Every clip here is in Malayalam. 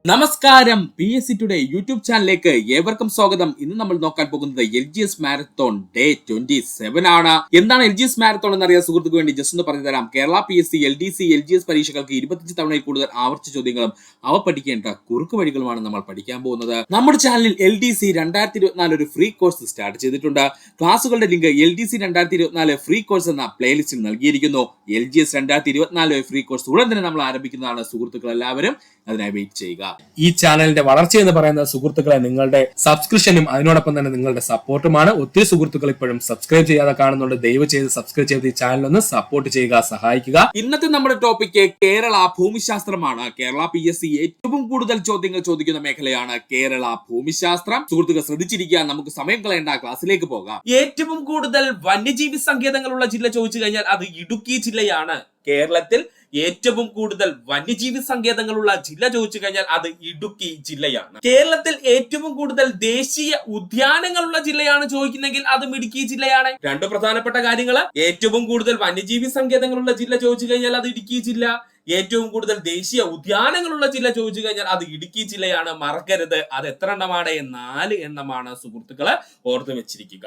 നമസ്കാരം, PSC ടുഡേ യൂട്യൂബ് ചാനലിലേക്ക് ഏവർക്കും സ്വാഗതം. ഇന്ന് നമ്മൾ നോക്കാൻ പോകുന്നത് LGS മാരത്തോൺ ഡേ 27 ആണ്. എന്താണ് LGS മാരത്തോൺ എന്നറിയാൻ സുഹൃത്തുക്ക് വേണ്ടി ജസ്റ്റ് ഒന്ന് പറഞ്ഞു തരാം. കേരള PSC LDC LGS പരീക്ഷകൾക്ക് 25 തവണയിൽ കൂടുതൽ ആവർത്തിച്ച ചോദ്യങ്ങളും അവ പഠിക്കേണ്ട കുറുക്ക് വഴികളുമാണ് നമ്മൾ പഠിക്കാൻ പോകുന്നത്. നമ്മുടെ ചാനലിൽ LDC 2024 ഒരു ഫ്രീ കോഴ്സ് സ്റ്റാർട്ട് ചെയ്തിട്ടുണ്ട്. ക്ലാസുകളുടെ ലിങ്ക് LDC 2024 ഫ്രീ കോഴ്സ് എന്ന പ്ലേലിസ്റ്റിൽ നൽകിയിരിക്കുന്നു. LGS 2024 ഫ്രീ കോഴ്സ് ഉടൻ തന്നെ നമ്മൾ ആരംഭിക്കുന്നതാണ്. സുഹൃത്തുക്കൾ എല്ലാവരും അതിനായി വെയിറ്റ് ചെയ്യുക. ഈ ചാനലിന്റെ വളർച്ച എന്ന് പറയുന്ന സുഹൃത്തുക്കളെ നിങ്ങളുടെ സബ്സ്ക്രിപ്ഷനും അതിനോടൊപ്പം തന്നെ നിങ്ങളുടെ സപ്പോർട്ടുമാണ്. ഒത്തിരി സുഹൃത്തുക്കൾ ഇപ്പോഴും സബ്സ്ക്രൈബ് ചെയ്യാതെ കാണുന്നുണ്ട്. ദയവ് ചെയ്ത് സബ്സ്ക്രൈബ് ചെയ്ത് ഈ ചാനൽ ഒന്ന് സപ്പോർട്ട് ചെയ്യുക, സഹായിക്കുക. ഇന്നത്തെ നമ്മുടെ ടോപ്പിക്ക് കേരള ഭൂമിശാസ്ത്രമാണ്. കേരള PSC ഏറ്റവും കൂടുതൽ ചോദ്യങ്ങൾ ചോദിക്കുന്ന മേഖലയാണ് കേരള ഭൂമിശാസ്ത്രം. സുഹൃത്തുക്കൾ ശ്രദ്ധിച്ചിരിക്കുക, നമുക്ക് സമയം കളയേണ്ട, ക്ലാസ്സിലേക്ക് പോകാം. ഏറ്റവും കൂടുതൽ വന്യജീവി സങ്കേതങ്ങളുള്ള ജില്ല ചോദിച്ചു കഴിഞ്ഞാൽ അത് ഇടുക്കി ജില്ലയാണ്. കേരളത്തിൽ ഏറ്റവും കൂടുതൽ വന്യജീവി സങ്കേതങ്ങളുള്ള ജില്ല ചോദിച്ചു കഴിഞ്ഞാൽ അത് ഇടുക്കി ജില്ലയാണ്. കേരളത്തിൽ ഏറ്റവും കൂടുതൽ ദേശീയ ഉദ്യാനങ്ങളുള്ള ജില്ലയാണ് ചോദിക്കുന്നെങ്കിൽ അതും ഇടുക്കി ജില്ലയാണ്. രണ്ട് പ്രധാനപ്പെട്ട കാര്യങ്ങൾ: ഏറ്റവും കൂടുതൽ വന്യജീവി സങ്കേതങ്ങളുള്ള ജില്ല ചോദിച്ചു കഴിഞ്ഞാൽ അത് ഇടുക്കി ജില്ല, ഏറ്റവും കൂടുതൽ ദേശീയ ഉദ്യാനങ്ങളുള്ള ജില്ല ചോദിച്ചു കഴിഞ്ഞാൽ അത് ഇടുക്കി ജില്ലയാണ്. മറക്കരുത്, അത് എത്ര എണ്ണമാണ്? 4 എണ്ണമാണ്. സുഹൃത്തുക്കളെ ഓർത്തു വെച്ചിരിക്കുക.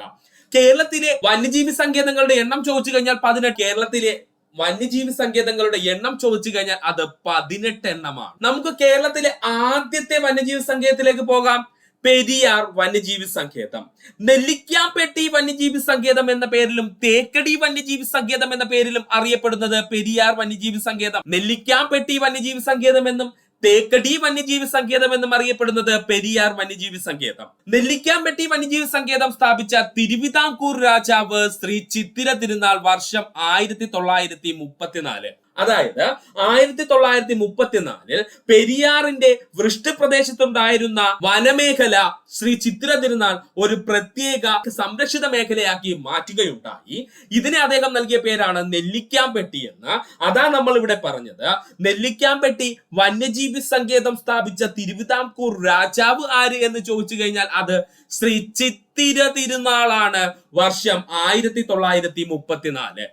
കേരളത്തിലെ വന്യജീവി സങ്കേതങ്ങളുടെ എണ്ണം ചോദിച്ചു കഴിഞ്ഞാൽ 18. കേരളത്തിലെ വന്യജീവി സങ്കേതങ്ങളുടെ എണ്ണം ചോദിച്ചു കഴിഞ്ഞാൽ അത് 18 എണ്ണമാണ്. നമുക്ക് കേരളത്തിലെ ആദ്യത്തെ വന്യജീവി സങ്കേതത്തിലേക്ക് പോകാം. പെരിയാർ വന്യജീവി സങ്കേതം. നെല്ലിക്കാംപെട്ടി വന്യജീവി സങ്കേതം എന്ന പേരിലും തേക്കടി വന്യജീവി സങ്കേതം എന്ന പേരിലും അറിയപ്പെടുന്നത് പെരിയാർ വന്യജീവി സങ്കേതം. നെല്ലിക്കാംപെട്ടി വന്യജീവി സങ്കേതം എന്നും തേക്കടി വന്യജീവി സങ്കേതം എന്നും അറിയപ്പെടുന്നത് പെരിയാർ വന്യജീവി സങ്കേതം. നെല്ലിക്കാംപെട്ടി വന്യജീവി സങ്കേതം സ്ഥാപിച്ച തിരുവിതാംകൂർ രാജാവ് ശ്രീ ചിത്തിര തിരുനാൾ വർഷം 1934. അതായത് 1934 പെരിയാറിന്റെ വൃഷ്ടിപ്രദേശത്തുണ്ടായിരുന്ന വനമേഖല ശ്രീ ചിത്തിര തിരുനാൾ ഒരു പ്രത്യേക സംരക്ഷിത മേഖലയാക്കി മാറ്റുകയുണ്ടായി. ഇതിനെ അദ്ദേഹം നൽകിയ പേരാണ് നെല്ലിക്കാംപെട്ടി എന്ന്. അതാ നമ്മൾ ഇവിടെ പറഞ്ഞത്. നെല്ലിക്കാംപെട്ടി വന്യജീവി സങ്കേതം സ്ഥാപിച്ച തിരുവിതാംകൂർ രാജാവ് ആര് എന്ന് ചോദിച്ചു കഴിഞ്ഞാൽ അത് ശ്രീ ചിത്തിര തിരുനാളാണ്. വർഷം 1934.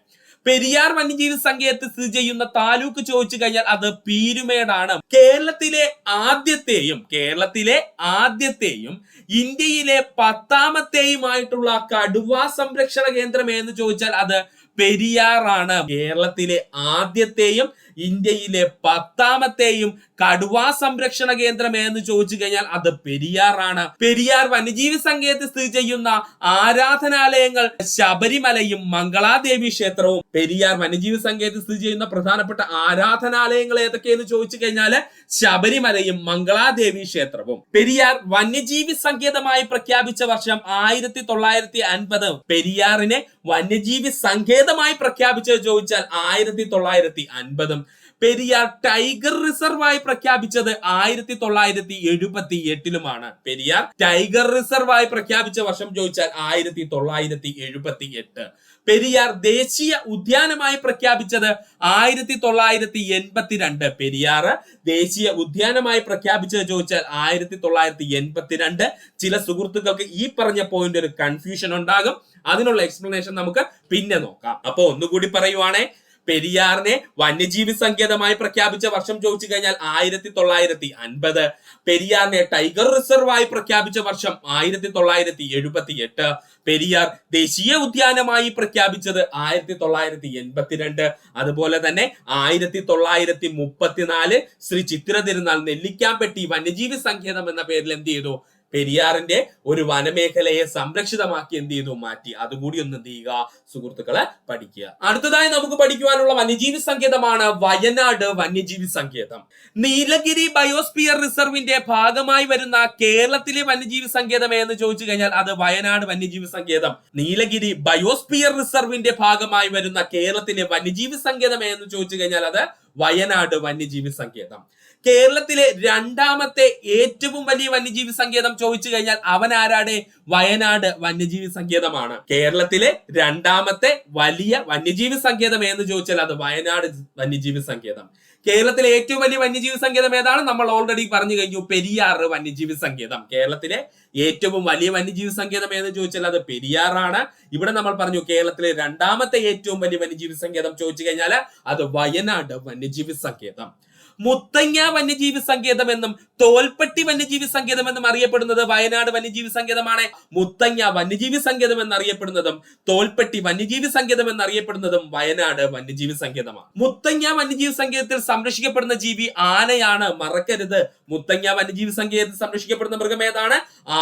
പെരിയാർ വന്യജീവി സങ്കേതത്തിൽ സ്ഥിതി ചെയ്യുന്ന താലൂക്ക് ചോദിച്ചു കഴിഞ്ഞാൽ അത് പീരുമേടാണ്. കേരളത്തിലെ ആദ്യത്തെയും ഇന്ത്യയിലെ 10ാമത്തെയുമായിട്ടുള്ള കടുവാ സംരക്ഷണ കേന്ദ്രം എന്ന് ചോദിച്ചാൽ അത് പെരിയാറാണ്. കേരളത്തിലെ ആദ്യത്തെയും ഇന്ത്യയിലെ 10ാമത്തെയും കടുവാ സംരക്ഷണ കേന്ദ്രം എന്ന് ചോദിച്ചു കഴിഞ്ഞാൽ അത് പെരിയാറാണ്. പെരിയാർ വന്യജീവി സങ്കേതത്തിൽ സ്ഥിതി ചെയ്യുന്ന ആരാധനാലയങ്ങൾ ശബരിമലയും മംഗളാദേവി ക്ഷേത്രവും. പെരിയാർ വന്യജീവി സങ്കേതത്തിൽ സ്ഥിതി ചെയ്യുന്ന പ്രധാനപ്പെട്ട ആരാധനാലയങ്ങൾ ഏതൊക്കെയെന്ന് ചോദിച്ചു കഴിഞ്ഞാൽ ശബരിമലയും മംഗളാദേവി ക്ഷേത്രവും. പെരിയാർ വന്യജീവി സങ്കേതമായി പ്രഖ്യാപിച്ച വർഷം 1950. പെരിയാറിനെ വന്യജീവി സങ്കേതമായി പ്രഖ്യാപിച്ചത് ചോദിച്ചാൽ 1950. പെരിയാർ ടൈഗർ റിസർവായി പ്രഖ്യാപിച്ചത് 1978. പെരിയാർ ടൈഗർ റിസർവായി പ്രഖ്യാപിച്ച വർഷം ചോദിച്ചാൽ 1978. പെരിയാർ ദേശീയ ഉദ്യാനമായി പ്രഖ്യാപിച്ചത് 1982. പെരിയാർ ദേശീയ ഉദ്യാനമായി പ്രഖ്യാപിച്ചത് ചോദിച്ചാൽ 1982. ചില സുഹൃത്തുക്കൾക്ക് ഈ പറഞ്ഞ പോയിന്റ് ഒരു കൺഫ്യൂഷൻ ഉണ്ടാകും. അതിനുള്ള എക്സ്പ്ലനേഷൻ നമുക്ക് പിന്നെ നോക്കാം. അപ്പൊ ഒന്നുകൂടി പറയുവാണേ, പെരിയാറിനെ വന്യജീവി സങ്കേതമായി പ്രഖ്യാപിച്ച വർഷം ചോദിച്ചു കഴിഞ്ഞാൽ 1950. പെരിയാറിനെ ടൈഗർ റിസർവായി പ്രഖ്യാപിച്ച വർഷം 1978. പെരിയാർ ദേശീയ ഉദ്യാനമായി പ്രഖ്യാപിച്ചത് 1982. അതുപോലെ തന്നെ 1934 ശ്രീ ചിത്തിര തിരുനാൾ നെല്ലിക്കാംപെട്ടി വന്യജീവി സങ്കേതം എന്ന പേരിൽ എന്ത് ചെയ്തു? പെരിയാറിന്റെ ഒരു വനമേഖലയെ സംരക്ഷിതമാക്കി എന്ത് ചെയ്തു? മാറ്റി. അതുകൂടി ഒന്ന് എന്ത് ചെയ്യുക സുഹൃത്തുക്കളെ, പഠിക്കുക. അടുത്തതായി നമുക്ക് പഠിക്കുവാനുള്ള വന്യജീവി സങ്കേതമാണ് വയനാട് വന്യജീവി സങ്കേതം. നീലഗിരി ബയോസ്ഫിയർ റിസർവിന്റെ ഭാഗമായി വരുന്ന കേരളത്തിലെ വന്യജീവി സങ്കേതം എന്ന് ചോദിച്ചു കഴിഞ്ഞാൽ അത് വയനാട് വന്യജീവി സങ്കേതം. നീലഗിരി ബയോസ്ഫിയർ റിസർവിന്റെ ഭാഗമായി വരുന്ന കേരളത്തിലെ വന്യജീവി സങ്കേതം എന്ന് ചോദിച്ചു കഴിഞ്ഞാൽ അത് വയനാട് വന്യജീവി സങ്കേതം. കേരളത്തിലെ 2ാമത്തെ ഏറ്റവും വലിയ വന്യജീവി സങ്കേതം ചോദിച്ചു കഴിഞ്ഞാൽ അവൻ ആരാണ്? വയനാട് വന്യജീവി സങ്കേതമാണ്. കേരളത്തിലെ 2ാമത്തെ വലിയ വന്യജീവി സങ്കേതം എന്ന് ചോദിച്ചാൽ അത് വയനാട് വന്യജീവി സങ്കേതം. കേരളത്തിലെ ഏറ്റവും വലിയ വന്യജീവി സങ്കേതം ഏതാണ്? നമ്മൾ ഓൾറെഡി പറഞ്ഞു കഴിഞ്ഞു, പെരിയാർ വന്യജീവി സങ്കേതം. കേരളത്തിലെ ഏറ്റവും വലിയ വന്യജീവി സങ്കേതം എന്ന് ചോദിച്ചാൽ അത് പെരിയാറാണ്. ഇവിടെ നമ്മൾ പറഞ്ഞു കേരളത്തിലെ 2ാമത്തെ ഏറ്റവും വലിയ വന്യജീവി സങ്കേതം ചോദിച്ചു കഴിഞ്ഞാൽ അത് വയനാട് വന്യജീവി സങ്കേതം. മുത്തങ്ങ വന്യജീവി സങ്കേതം എന്നും തോൽപ്പെട്ടി വന്യജീവി സങ്കേതം എന്നും അറിയപ്പെടുന്നത് വയനാട് വന്യജീവി സങ്കേതമാണ്. മുത്തങ്ങ വന്യജീവി സങ്കേതം എന്നറിയപ്പെടുന്നതും തോൽപ്പെട്ടി വന്യജീവി സങ്കേതം എന്നറിയപ്പെടുന്നതും വയനാട് വന്യജീവി സങ്കേതമാണ്. മുത്തങ്ങ വന്യജീവി സങ്കേതത്തിൽ സംരക്ഷിക്കപ്പെടുന്ന ജീവി ആനയാണ്, മറക്കരുത്. മുത്തങ്ങ വന്യജീവി സങ്കേതത്തിൽ സംരക്ഷിക്കപ്പെടുന്ന മൃഗം ഏതാണ്?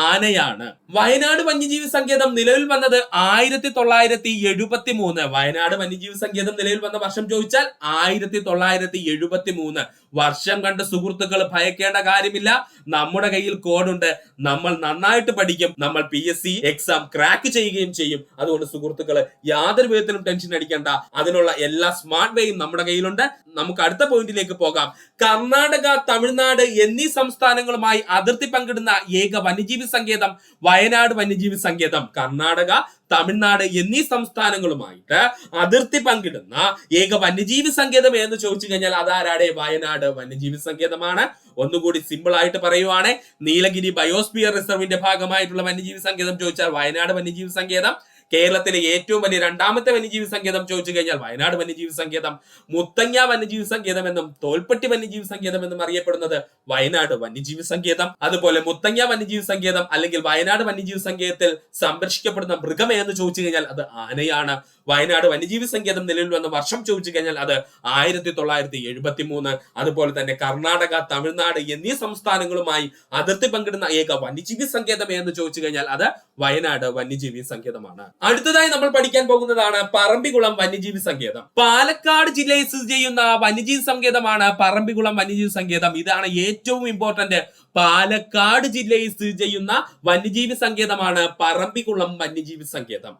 ആനയാണ്. വയനാട് വന്യജീവി സങ്കേതം നിലവിൽ വന്നത് 1973. വയനാട് വന്യജീവി സങ്കേതം നിലവിൽ വന്ന വർഷം ചോദിച്ചാൽ 1973 വർഷം കണ്ട് സുഹൃത്തുക്കൾ ഭയക്കേണ്ട കാര്യമില്ല. നമ്മുടെ കയ്യിൽ കോഡുണ്ട്, നമ്മൾ നന്നായിട്ട് പഠിക്കും, നമ്മൾ PSC എക്സാം ക്രാക്ക് ചെയ്യുകയും ചെയ്യും. അതുകൊണ്ട് സുഹൃത്തുക്കള് യാതൊരു വിധത്തിലും ടെൻഷൻ അടിക്കേണ്ട, അതിനുള്ള എല്ലാ സ്മാർട്ട് വേയും നമ്മുടെ കയ്യിലുണ്ട്. നമുക്ക് അടുത്ത പോയിന്റിലേക്ക് പോകാം. കർണാടക, തമിഴ്നാട് എന്നീ സംസ്ഥാനങ്ങളുമായി അതിർത്തി പങ്കിടുന്ന ഏക വന്യജീവി സങ്കേതം വയനാട് വന്യജീവി സങ്കേതം. കർണാടക, തമിഴ്നാട് എന്നീ സംസ്ഥാനങ്ങളുമായിട്ട് അതിർത്തി പങ്കിടുന്ന ഏക വന്യജീവി സങ്കേതം എന്ന് ചോദിച്ചു കഴിഞ്ഞാൽ അതാരാടെ? വയനാട് വന്യജീവി സങ്കേതമാണ്. ഒന്നുകൂടി സിമ്പിൾ ആയിട്ട് പറയുവാണ്, നീലഗിരി ബയോസ്ഫിയർ റിസർവിന്റെ ഭാഗമായിട്ടുള്ള വന്യജീവി സങ്കേതം ചോദിച്ചാൽ വയനാട് വന്യജീവി സങ്കേതം. കേരളത്തിലെ ഏറ്റവും വലിയ രണ്ടാമത്തെ വന്യജീവി സങ്കേതം ചോദിച്ചു കഴിഞ്ഞാൽ വയനാട് വന്യജീവി സങ്കേതം. മുത്തങ്ങ വന്യജീവി സങ്കേതം എന്നും തോൽപ്പെട്ടി വന്യജീവി സങ്കേതം എന്നും അറിയപ്പെടുന്നത് വയനാട് വന്യജീവി സങ്കേതം. അതുപോലെ മുത്തങ്ങ വന്യജീവി സങ്കേതം അല്ലെങ്കിൽ വയനാട് വന്യജീവി സങ്കേതത്തിൽ സംരക്ഷിക്കപ്പെടുന്ന മൃഗം എന്ന് ചോദിച്ചു കഴിഞ്ഞാൽ അത് ആനയാണ്. വയനാട് വന്യജീവി സങ്കേതം നിലവിൽ വന്ന വർഷം ചോദിച്ചു കഴിഞ്ഞാൽ അത് 1973. അതുപോലെ തന്നെ കർണാടക, തമിഴ്നാട് എന്നീ സംസ്ഥാനങ്ങളുമായി അതിർത്തി പങ്കിടുന്ന ഏക വന്യജീവി സങ്കേതം എന്ന് ചോദിച്ചു കഴിഞ്ഞാൽ അത് വയനാട് വന്യജീവി സങ്കേതമാണ്. അടുത്തതായി നമ്മൾ പഠിക്കാൻ പോകുന്നതാണ് പറമ്പിക്കുളം വന്യജീവി സങ്കേതം. പാലക്കാട് ജില്ലയിൽ സ്ഥിതി ചെയ്യുന്ന വന്യജീവി സങ്കേതമാണ് പറമ്പിക്കുളം വന്യജീവി സങ്കേതം. ഇതാണ് ഏറ്റവും ഇമ്പോർട്ടന്റ്. പാലക്കാട് ജില്ലയിൽ സ്ഥിതി ചെയ്യുന്ന വന്യജീവി സങ്കേതമാണ് പറമ്പിക്കുളം വന്യജീവി സങ്കേതം.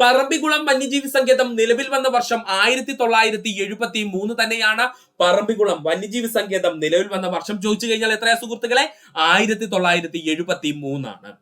പറമ്പിക്കുളം വന്യജീവി സങ്കേതം നിലവിൽ വന്ന വർഷം 1973 തന്നെയാണ്. പറമ്പിക്കുളം വന്യജീവി സങ്കേതം നിലവിൽ വന്ന വർഷം ചോദിച്ചു കഴിഞ്ഞാൽ എത്രയാ സുഹൃത്തുക്കളെ? 1973 ആണ്.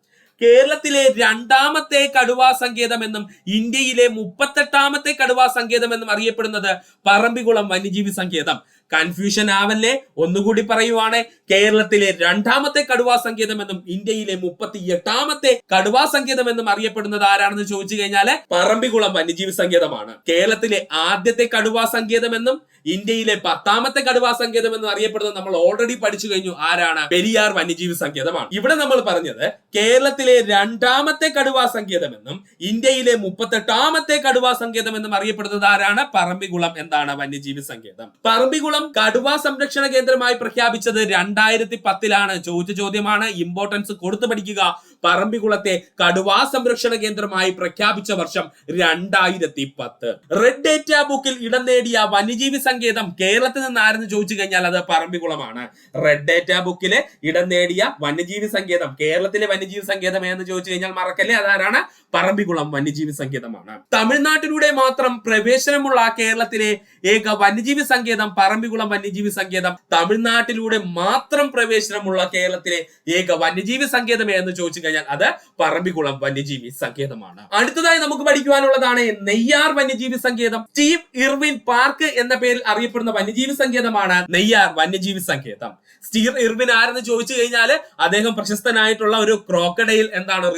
കേരളത്തിലെ രണ്ടാമത്തെ കടുവാ സങ്കേതം എന്നും ഇന്ത്യയിലെ 38ാമത്തെ കടുവാ സങ്കേതം എന്നും അറിയപ്പെടുന്നത് പറമ്പിക്കുളം വന്യജീവി സങ്കേതം. കൺഫ്യൂഷൻ ആവല്ലേ, ഒന്നുകൂടി പറയുവാണ്. കേരളത്തിലെ രണ്ടാമത്തെ കടുവാ സങ്കേതം എന്നും ഇന്ത്യയിലെ 38ാമത്തെ കടുവാ സങ്കേതം എന്നും അറിയപ്പെടുന്നത് ആരാണെന്ന് ചോദിച്ചു കഴിഞ്ഞാല് പറമ്പിക്കുളം വന്യജീവി സങ്കേതമാണ്. കേരളത്തിലെ ആദ്യത്തെ കടുവാ സങ്കേതം എന്നും ഇന്ത്യയിലെ 10ാമത്തെ കടുവാ സങ്കേതം എന്നും അറിയപ്പെടുന്നത് നമ്മൾ ഓൾറെഡി പഠിച്ചു കഴിഞ്ഞു. ആരാണ്? പെരിയാർ വന്യജീവി സങ്കേതമാണ്. ഇവിടെ നമ്മൾ പറഞ്ഞത് കേരളത്തിലെ രണ്ടാമത്തെ കടുവാ സങ്കേതം എന്നും ഇന്ത്യയിലെ 38ാമത്തെ കടുവാ സങ്കേതം എന്നും അറിയപ്പെടുന്നത് ആരാണ്? പറമ്പിക്കുളം എന്താണ് വന്യജീവി സങ്കേതം. പറമ്പിക്കുളം കടുവാ സംരക്ഷണ കേന്ദ്രമായി പ്രഖ്യാപിച്ചത് 2010 ചോദിച്ച ചോദ്യമാണ്, ഇമ്പോർട്ടൻസ് കൊടുത്തു പഠിക്കുക. പറമ്പിക്കുളത്തെ കടുവാ സംരക്ഷണ കേന്ദ്രമായി പ്രഖ്യാപിച്ച വർഷം 2010. റെഡ് ഡേറ്റ ബുക്കിൽ ഇടം നേടിയ വന്യജീവി സങ്കേതം കേരളത്തിൽ നിന്ന് ആരെന്ന് ചോദിച്ചു കഴിഞ്ഞാൽ അത് പറമ്പിക്കുളമാണ്. റെഡ് ഡേറ്റ ബുക്കില് ഇടം നേടിയ വന്യജീവി സങ്കേതം, കേരളത്തിലെ വന്യജീവി സങ്കേതം എന്ന് ചോദിച്ചു കഴിഞ്ഞാൽ മറക്കല്ലേ, അതാരാണ്? പറമ്പിക്കുളം വന്യജീവി സങ്കേതമാണ്. തമിഴ്നാട്ടിലൂടെ മാത്രം പ്രവേശനമുള്ള കേരളത്തിലെ ഏക വന്യജീവി സങ്കേതം പറമ്പിക്കുളം വന്യജീവി സങ്കേതം. തമിഴ്നാട്ടിലൂടെ മാത്രം പ്രവേശനമുള്ള കേരളത്തിലെ ഏക വന്യജീവി സങ്കേതം എന്ന് ചോദിച്ചു കഴിഞ്ഞാൽ അത് പറമ്പിക്കുളം വന്യജീവി സങ്കേതമാണ്. അടുത്തതായി നമുക്ക് പഠിക്കുവാനുള്ളതാണ് നെയ്യാർ വന്യജീവി സങ്കേതം. സ്റ്റീവ് ഇർവിൻ പാർക്ക് എന്ന പേരിൽ അറിയപ്പെടുന്ന വന്യജീവി സങ്കേതമാണ് നെയ്യാർ വന്യജീവി സങ്കേതം. സ്റ്റീവ് ഇർവിൻ ആരെന്ന് ചോദിച്ചു കഴിഞ്ഞാൽ അദ്ദേഹം പ്രശസ്തനായിട്ടുള്ള ഒരു ക്രോക്കഡൈൽ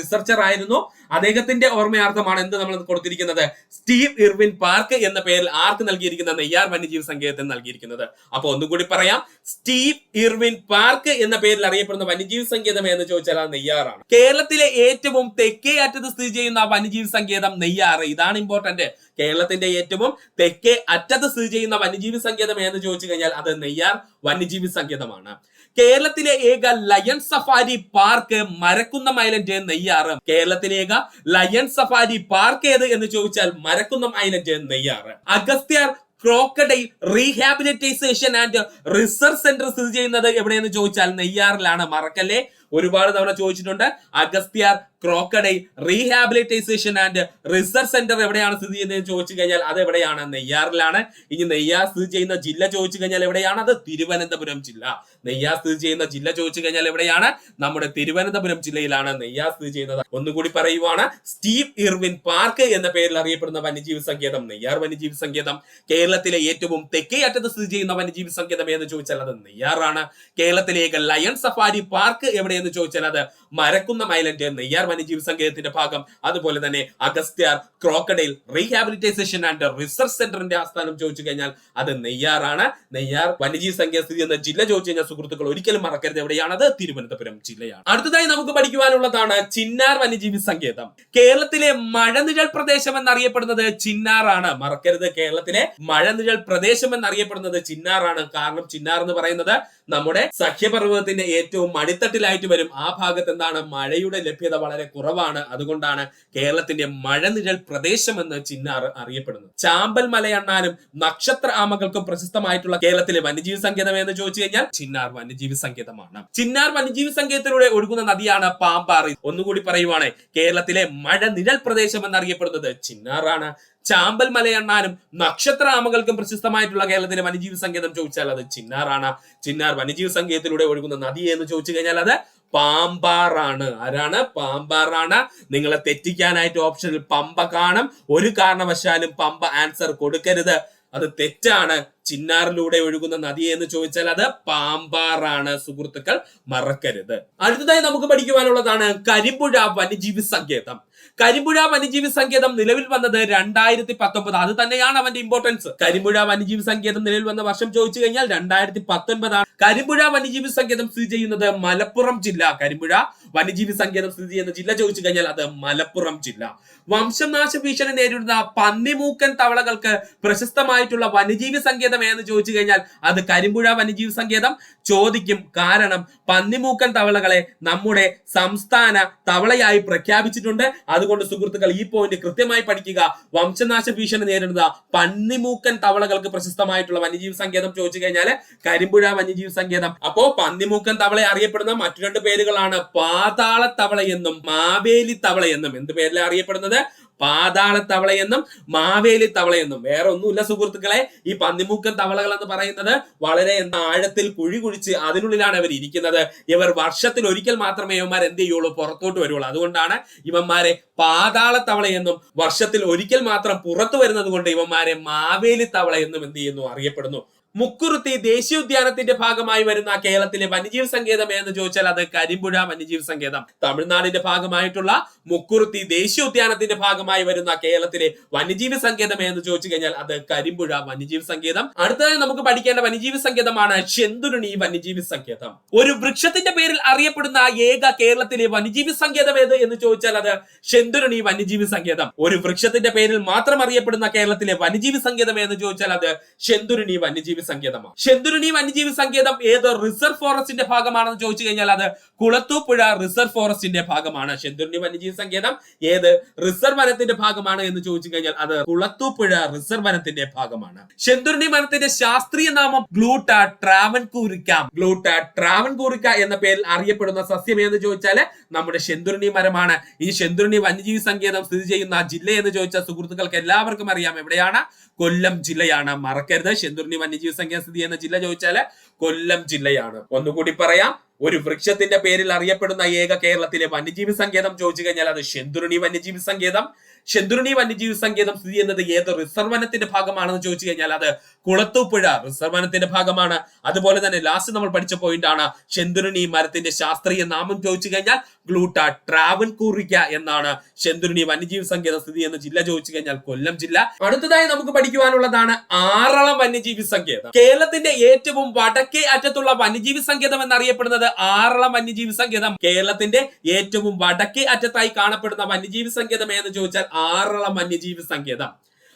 റിസർച്ചർ ആയിരുന്നു. അദ്ദേഹത്തിന്റെ ഓർമ്മയാർത്ഥമാണ് നമ്മൾ കൊടുത്തിരിക്കുന്നത് സ്റ്റീവ് ഇർവിൻ പാർക്ക് എന്ന പേരിൽ ആർക്ക് നൽകിയിരിക്കുന്ന നെയ്യാർ വന്യജീവി സങ്കേതത്തിന് നൽകിയിരിക്കുന്നത്. അപ്പൊ ഒന്നുകൂടി പറയാം, സ്റ്റീവ് ഇർവിൻ പാർക്ക് എന്ന പേരിൽ അറിയപ്പെടുന്ന വന്യജീവി സങ്കേതം എന്ന് ചോദിച്ചാൽ അത് നെയ്യാറാണ്. കേരളത്തിലെ ഏറ്റവും തെക്കേ അറ്റത്ത് സ്ഥിതി ചെയ്യുന്ന വന്യജീവി സങ്കേതം നെയ്യാർ. ഇതാണ് ഇമ്പോർട്ടന്റ്. കേരളത്തിന്റെ ഏറ്റവും തെക്കേ അറ്റത്ത് സ്ഥിതി ചെയ്യുന്ന വന്യജീവി സങ്കേതം എന്ന് ചോദിച്ചു കഴിഞ്ഞാൽ അത് നെയ്യാർ വന്യജീവി സങ്കേതമാണ്. കേരളത്തിലെ ഏക lion safari park Marakkunnam island Neyyar. കേരളത്തിലെ ഏക ലയൺ സഫാരി പാർക്ക് ഏത് എന്ന് ചോദിച്ചാൽ Marakkunnam island Neyyar. Agasthyar crocodile rehabilitation and research centre സ്ഥിതി ചെയ്യുന്നത് എവിടെയെന്ന് ചോദിച്ചാൽ നെയ്യാറിലാണ്. മറക്കല്ലേ, ഒരുപാട് തവണ ചോദിച്ചിട്ടുണ്ട്. Agasthyar crocodile rehabilitation and research centre എവിടെയാണ് സ്ഥിതി ചെയ്യുന്നത് ചോദിച്ചു കഴിഞ്ഞാൽ അത് എവിടെയാണ്? നെയ്യാറിലാണ്. ഇനി നെയ്യാർ സ്ഥിതി ചെയ്യുന്ന ജില്ല ചോദിച്ചു കഴിഞ്ഞാൽ എവിടെയാണ്? അത് തിരുവനന്തപുരം ജില്ല. നെയ്യാർ സ്ഥിതി ചെയ്യുന്ന ജില്ല ചോദിച്ചു കഴിഞ്ഞാൽ എവിടെയാണ്? നമ്മുടെ തിരുവനന്തപുരം ജില്ലയിലാണ് നെയ്യാർ സ്ഥിതി ചെയ്യുന്നത്. ഒന്നുകൂടി പറയുവാണ്, സ്റ്റീവ് ഇർവിൻ പാർക്ക് എന്ന പേരിൽ അറിയപ്പെടുന്ന വന്യജീവി സങ്കേതം നെയ്യാർ വന്യജീവി സങ്കേതം. കേരളത്തിലെ ഏറ്റവും തെക്കേ അറ്റത്ത് സ്ഥിതി ചെയ്യുന്ന വന്യജീവി സങ്കേതം എന്ന് ചോദിച്ചാൽ അത് നെയ്യാറാണ്. കേരളത്തിലെ ഏക ലയൺ സഫാരി പാർക്ക് എവിടെ എന്ന് ചോദിച്ചാൽ അത് മരക്കുന്നം ഐലൻഡ് നെയ്യാർ വന്യജീവി സങ്കേതത്തിന്റെ ഭാഗം. അതുപോലെ തന്നെ Agasthyar crocodile rehabilitation and research സെന്ററിന്റെ ആസ്ഥാനം ചോദിച്ചു കഴിഞ്ഞാൽ അത് നെയ്യാറാണ്. നെയ്യാർ വന്യജീവി സങ്കേത സ്ഥിതി എന്ന ജില്ല ചോദിച്ചു കഴിഞ്ഞാൽ സുഹൃത്തുക്കൾ ഒരിക്കലും മറക്കരുത്, എവിടെയാണത്? തിരുവനന്തപുരം ജില്ലയാണ്. അടുത്തതായി നമുക്ക് പഠിക്കുവാനുള്ളതാണ് ചിന്നാർ വന്യജീവി സങ്കേതം. കേരളത്തിലെ മഴനിഴൽ പ്രദേശം എന്നറിയപ്പെടുന്നത് ചിന്നാറാണ്. മറക്കരുത്, കേരളത്തിലെ മഴനിഴൽ പ്രദേശം എന്നറിയപ്പെടുന്നത് ചിന്നാറാണ്. കാരണം ചിന്നാർ എന്ന് പറയുന്നത് നമ്മുടെ സഖ്യപർവ്വതത്തിന്റെ ഏറ്റവും അടിത്തട്ടിലായിട്ട് വരും. ആ ഭാഗത്ത് എന്താണ്, മഴയുടെ ലഭ്യത വളരെ കുറവാണ്. അതുകൊണ്ടാണ് കേരളത്തിന്റെ മഴനിഴൽ പ്രദേശം എന്ന് ചിന്നാർ അറിയപ്പെടുന്നത്. ചാമ്പൽ മലയണ്ണാനും നക്ഷത്ര ആമകൾക്കും പ്രശസ്തമായിട്ടുള്ള കേരളത്തിലെ വന്യജീവി സങ്കേതം എന്ന് ചോദിച്ചു കഴിഞ്ഞാൽ ചിന്നാർ വന്യജീവി സങ്കേതമാണ്. ചിന്നാർ വന്യജീവി സങ്കേതത്തിലൂടെ ഒഴുകുന്ന നദിയാണ് പാമ്പാർ. ഒന്നുകൂടി പറയുവാണ്, കേരളത്തിലെ മഴനിഴൽ പ്രദേശം എന്നറിയപ്പെടുന്നത് ചിന്നാറാണ്. ചാമ്പൽ മലയണ്ണാനും നക്ഷത്ര ആമകൾക്കും പ്രശസ്തമായിട്ടുള്ള കേരളത്തിലെ വന്യജീവി സങ്കേതം ചോദിച്ചാൽ അത് ചിന്നാറാണ്. ചിന്നാർ വന്യജീവി സങ്കേതത്തിലൂടെ ഒഴുകുന്ന നദി എന്ന് ചോദിച്ചു കഴിഞ്ഞാൽ അത് പാമ്പാറാണ്. ആരാണ്? പാമ്പാറാണ്. നിങ്ങളെ തെറ്റിക്കാനായിട്ട് ഓപ്ഷനിൽ പമ്പ കാണും. ഒരു കാരണവശാലും പമ്പ ആൻസർ കൊടുക്കരുത്, അത് തെറ്റാണ്. ചിന്നാറിലൂടെ ഒഴുകുന്ന നദി എന്ന് ചോദിച്ചാൽ അത് പാമ്പാറാണ്. സുഹൃത്തുക്കൾ മറക്കരുത്. അടുത്തതായി നമുക്ക് പഠിക്കുവാനുള്ളതാണ് കരിമ്പുഴ വന്യജീവി സങ്കേതം. കരിമ്പുഴ വന്യജീവി സങ്കേതം നിലവിൽ വന്നത് 2019. അത് തന്നെയാണ് അവന്റെ ഇമ്പോർട്ടൻസ്. കരിമ്പുഴ വന്യജീവി സങ്കേതം നിലവിൽ വന്ന വർഷം ചോദിച്ചു കഴിഞ്ഞാൽ 2019 ആണ്. കരിമ്പുഴ വന്യജീവി സങ്കേതം സ്ഥിതി ചെയ്യുന്നത് മലപ്പുറം ജില്ല. കരിമ്പുഴ വന്യജീവി സങ്കേതം സ്ഥിതി ചെയ്യുന്ന ജില്ല ചോദിച്ചു കഴിഞ്ഞാൽ അത് മലപ്പുറം ജില്ല. വംശനാശ ഭീഷണി നേരിടുന്ന പന്നിമൂക്കൻ തവളകൾക്ക് പ്രശസ്തമായിട്ടുള്ള വന്യജീവി സങ്കേതം എന്ന് ചോദിച്ചു കഴിഞ്ഞാൽ അത് കരിമ്പുഴ വന്യജീവി സങ്കേതം ചോദിക്കും. കാരണം പന്നിമൂക്കൻ തവളകളെ നമ്മുടെ സംസ്ഥാന തവളയായി പ്രഖ്യാപിച്ചിട്ടുണ്ട്. അതുകൊണ്ട് സുഹൃത്തുക്കൾ ഈ പോയിന്റ് കൃത്യമായി പഠിക്കുക. വംശനാശ ഭീഷണി നേരിടുന്ന പന്നിമൂക്കൻ തവളകൾക്ക് പ്രശസ്തമായിട്ടുള്ള വന്യജീവി സങ്കേതം ചോദിച്ചു കഴിഞ്ഞാൽ കരിമ്പുഴ വന്യജീവി സങ്കേതം. അപ്പോ പന്നിമൂക്കൻ തവളയെ അറിയപ്പെടുന്ന മറ്റു രണ്ട് പേരുകളാണ് പാതാള തവള എന്നും മാവേലി തവള എന്നും. എന്ത് പേരിലാണ് അറിയപ്പെടുന്നത്? പാതാള തവള എന്നും മാവേലി തവള എന്നും. വേറെ ഒന്നുമില്ല സുഹൃത്തുക്കളെ, ഈ പന്നിമൂക്കൻ തവളകൾ എന്ന് പറയുന്നത് വളരെ ആഴത്തിൽ കുഴി കുഴിച്ച് അതിനുള്ളിലാണ് ഇവർ ഇരിക്കുന്നത്. ഇവർ വർഷത്തിൽ ഒരിക്കൽ മാത്രമേ ഇവന്മാർ എന്ത് ചെയ്യുള്ളൂ, പുറത്തോട്ട് വരുള്ളൂ. അതുകൊണ്ടാണ് ഇവന്മാരെ പാതാള തവള എന്നും വർഷത്തിൽ ഒരിക്കൽ മാത്രം പുറത്തു വരുന്നത് കൊണ്ട് ഇവന്മാരെ മാവേലി തവള എന്നും എന്ത് ചെയ്യുന്നു, അറിയപ്പെടുന്നു. മുക്കുറുത്തി ദേശീയോദ്യാനത്തിന്റെ ഭാഗമായി വരുന്ന കേരളത്തിലെ വന്യജീവി സങ്കേതം എന്ന് ചോദിച്ചാൽ അത് കരിമ്പുഴ വന്യജീവി സങ്കേതം. തമിഴ്നാടിന്റെ ഭാഗമായിട്ടുള്ള മുക്കുറുത്തി ദേശീയോദ്യാനത്തിന്റെ ഭാഗമായി വരുന്ന കേരളത്തിലെ വന്യജീവി സങ്കേതം എന്ന് ചോദിച്ചു കഴിഞ്ഞാൽ അത് കരിമ്പുഴ വന്യജീവി സങ്കേതം. അടുത്തതായി നമുക്ക് പഠിക്കേണ്ട വന്യജീവി സങ്കേതമാണ് ചെന്തുരുണി വന്യജീവി സങ്കേതം. ഒരു വൃക്ഷത്തിന്റെ പേരിൽ അറിയപ്പെടുന്ന ഏക കേരളത്തിലെ വന്യജീവി സങ്കേതം ഏത് എന്ന് ചോദിച്ചാൽ അത് ചെന്തുരുണി വന്യജീവി സങ്കേതം. ഒരു വൃക്ഷത്തിന്റെ പേരിൽ മാത്രം അറിയപ്പെടുന്ന കേരളത്തിലെ വന്യജീവി സങ്കേതം എന്ന് ചോദിച്ചാൽ അത് ചെന്തുരുണി വന്യജീവി സങ്കേതമാണ്. ചെന്തുരുണി വന്യജീവി സങ്കേതം ഏത് റിസർവ് ഫോറസ്റ്റിന്റെ ഭാഗമാണെന്ന് ചോദിച്ചു കഴിഞ്ഞാൽ അത് കുളത്തൂപ്പുഴ റിസർവ് ഫോറസ്റ്റിന്റെ ഭാഗമാണ്. ചെന്തുരുണി വന്യജീവി സങ്കേതം ഏത് റിസർവ് വനത്തിന്റെ ഭാഗമാണ് എന്ന് ചോദിച്ചു കഴിഞ്ഞാൽ അത് കുളത്തൂപ്പുഴ റിസർവ് വനത്തിന്റെ ഭാഗമാണ്. ചെന്തുരുണി വനത്തിന്റെ ശാസ്ത്രീയ നാമം ഗ്ലൂട്ട ട്രാവൻകൂറിക്ക. ഗ്ലൂട്ട ട്രാവൻകൂറിക്ക എന്ന പേരിൽ അറിയപ്പെടുന്ന സസ്യം എന്ന് ചോദിച്ചാൽ നമ്മുടെ ചെന്തുരുണി മരമാണ്. ഈ ചെന്തുരുണി വന്യജീവി സങ്കേതം സ്ഥിതി ചെയ്യുന്ന ജില്ല എന്ന് ചോദിച്ചാൽ സുഹൃത്തുക്കൾക്ക് എല്ലാവർക്കും അറിയാം, എവിടെയാണ്? കൊല്ലം ജില്ലയാണ്. മറക്കരുത്, ചെന്തുരുണി വന്യജീവി സങ്കേതം സ്ഥിതി ചെയ്യുന്ന ജില്ല ചോദിച്ചാല് കൊല്ലം ജില്ലയാണ്. ഒന്നുകൂടി പറയാം, ഒരു വൃക്ഷത്തിന്റെ പേരിൽ അറിയപ്പെടുന്ന ഏക കേരളത്തിലെ വന്യജീവി സങ്കേതം ചോദിച്ചു കഴിഞ്ഞാൽ അത് ചെന്തുരുണി വന്യജീവി സങ്കേതം. ചെന്തുരുണി വന്യജീവി സങ്കേതം സ്ഥിതി ചെയ്യുന്നത് ഏത് റിസർവ് വനത്തിന്റെ ഭാഗമാണെന്ന് ചോദിച്ചു കഴിഞ്ഞാൽ അത് കുളത്തൂപ്പുഴ റിസർവ് വനത്തിന്റെ ഭാഗമാണ്. അതുപോലെ തന്നെ ലാസ്റ്റ് നമ്മൾ പഠിച്ച പോയിന്റ് ആണ് ചെന്തുരുണി മരത്തിന്റെ ശാസ്ത്രീയ നാമം ചോദിച്ചു കഴിഞ്ഞാൽ ഗ്ലൂട്ട ട്രാവൻകൂറിക്ക എന്നാണ്. ചെന്തുരുണി വന്യജീവി സങ്കേതം സ്ഥിതി ചെയ്യുന്ന ജില്ല ചോദിച്ചു കഴിഞ്ഞാൽ കൊല്ലം ജില്ല. അടുത്തതായി നമുക്ക് പഠിക്കുവാനുള്ളതാണ് ആറളം വന്യജീവി സങ്കേതം. കേരളത്തിന്റെ ഏറ്റവും വടക്കേ അറ്റത്തുള്ള വന്യജീവി സങ്കേതം എന്നറിയപ്പെടുന്നത് ആറളം വന്യജീവി സങ്കേതം. കേരളത്തിന്റെ ഏറ്റവും വടക്കേ അറ്റത്തായി കാണപ്പെടുന്ന വന്യജീവി സങ്കേതം എന്ന് ചോദിച്ചാൽ ആറളം വന്യജീവി സങ്കേതം.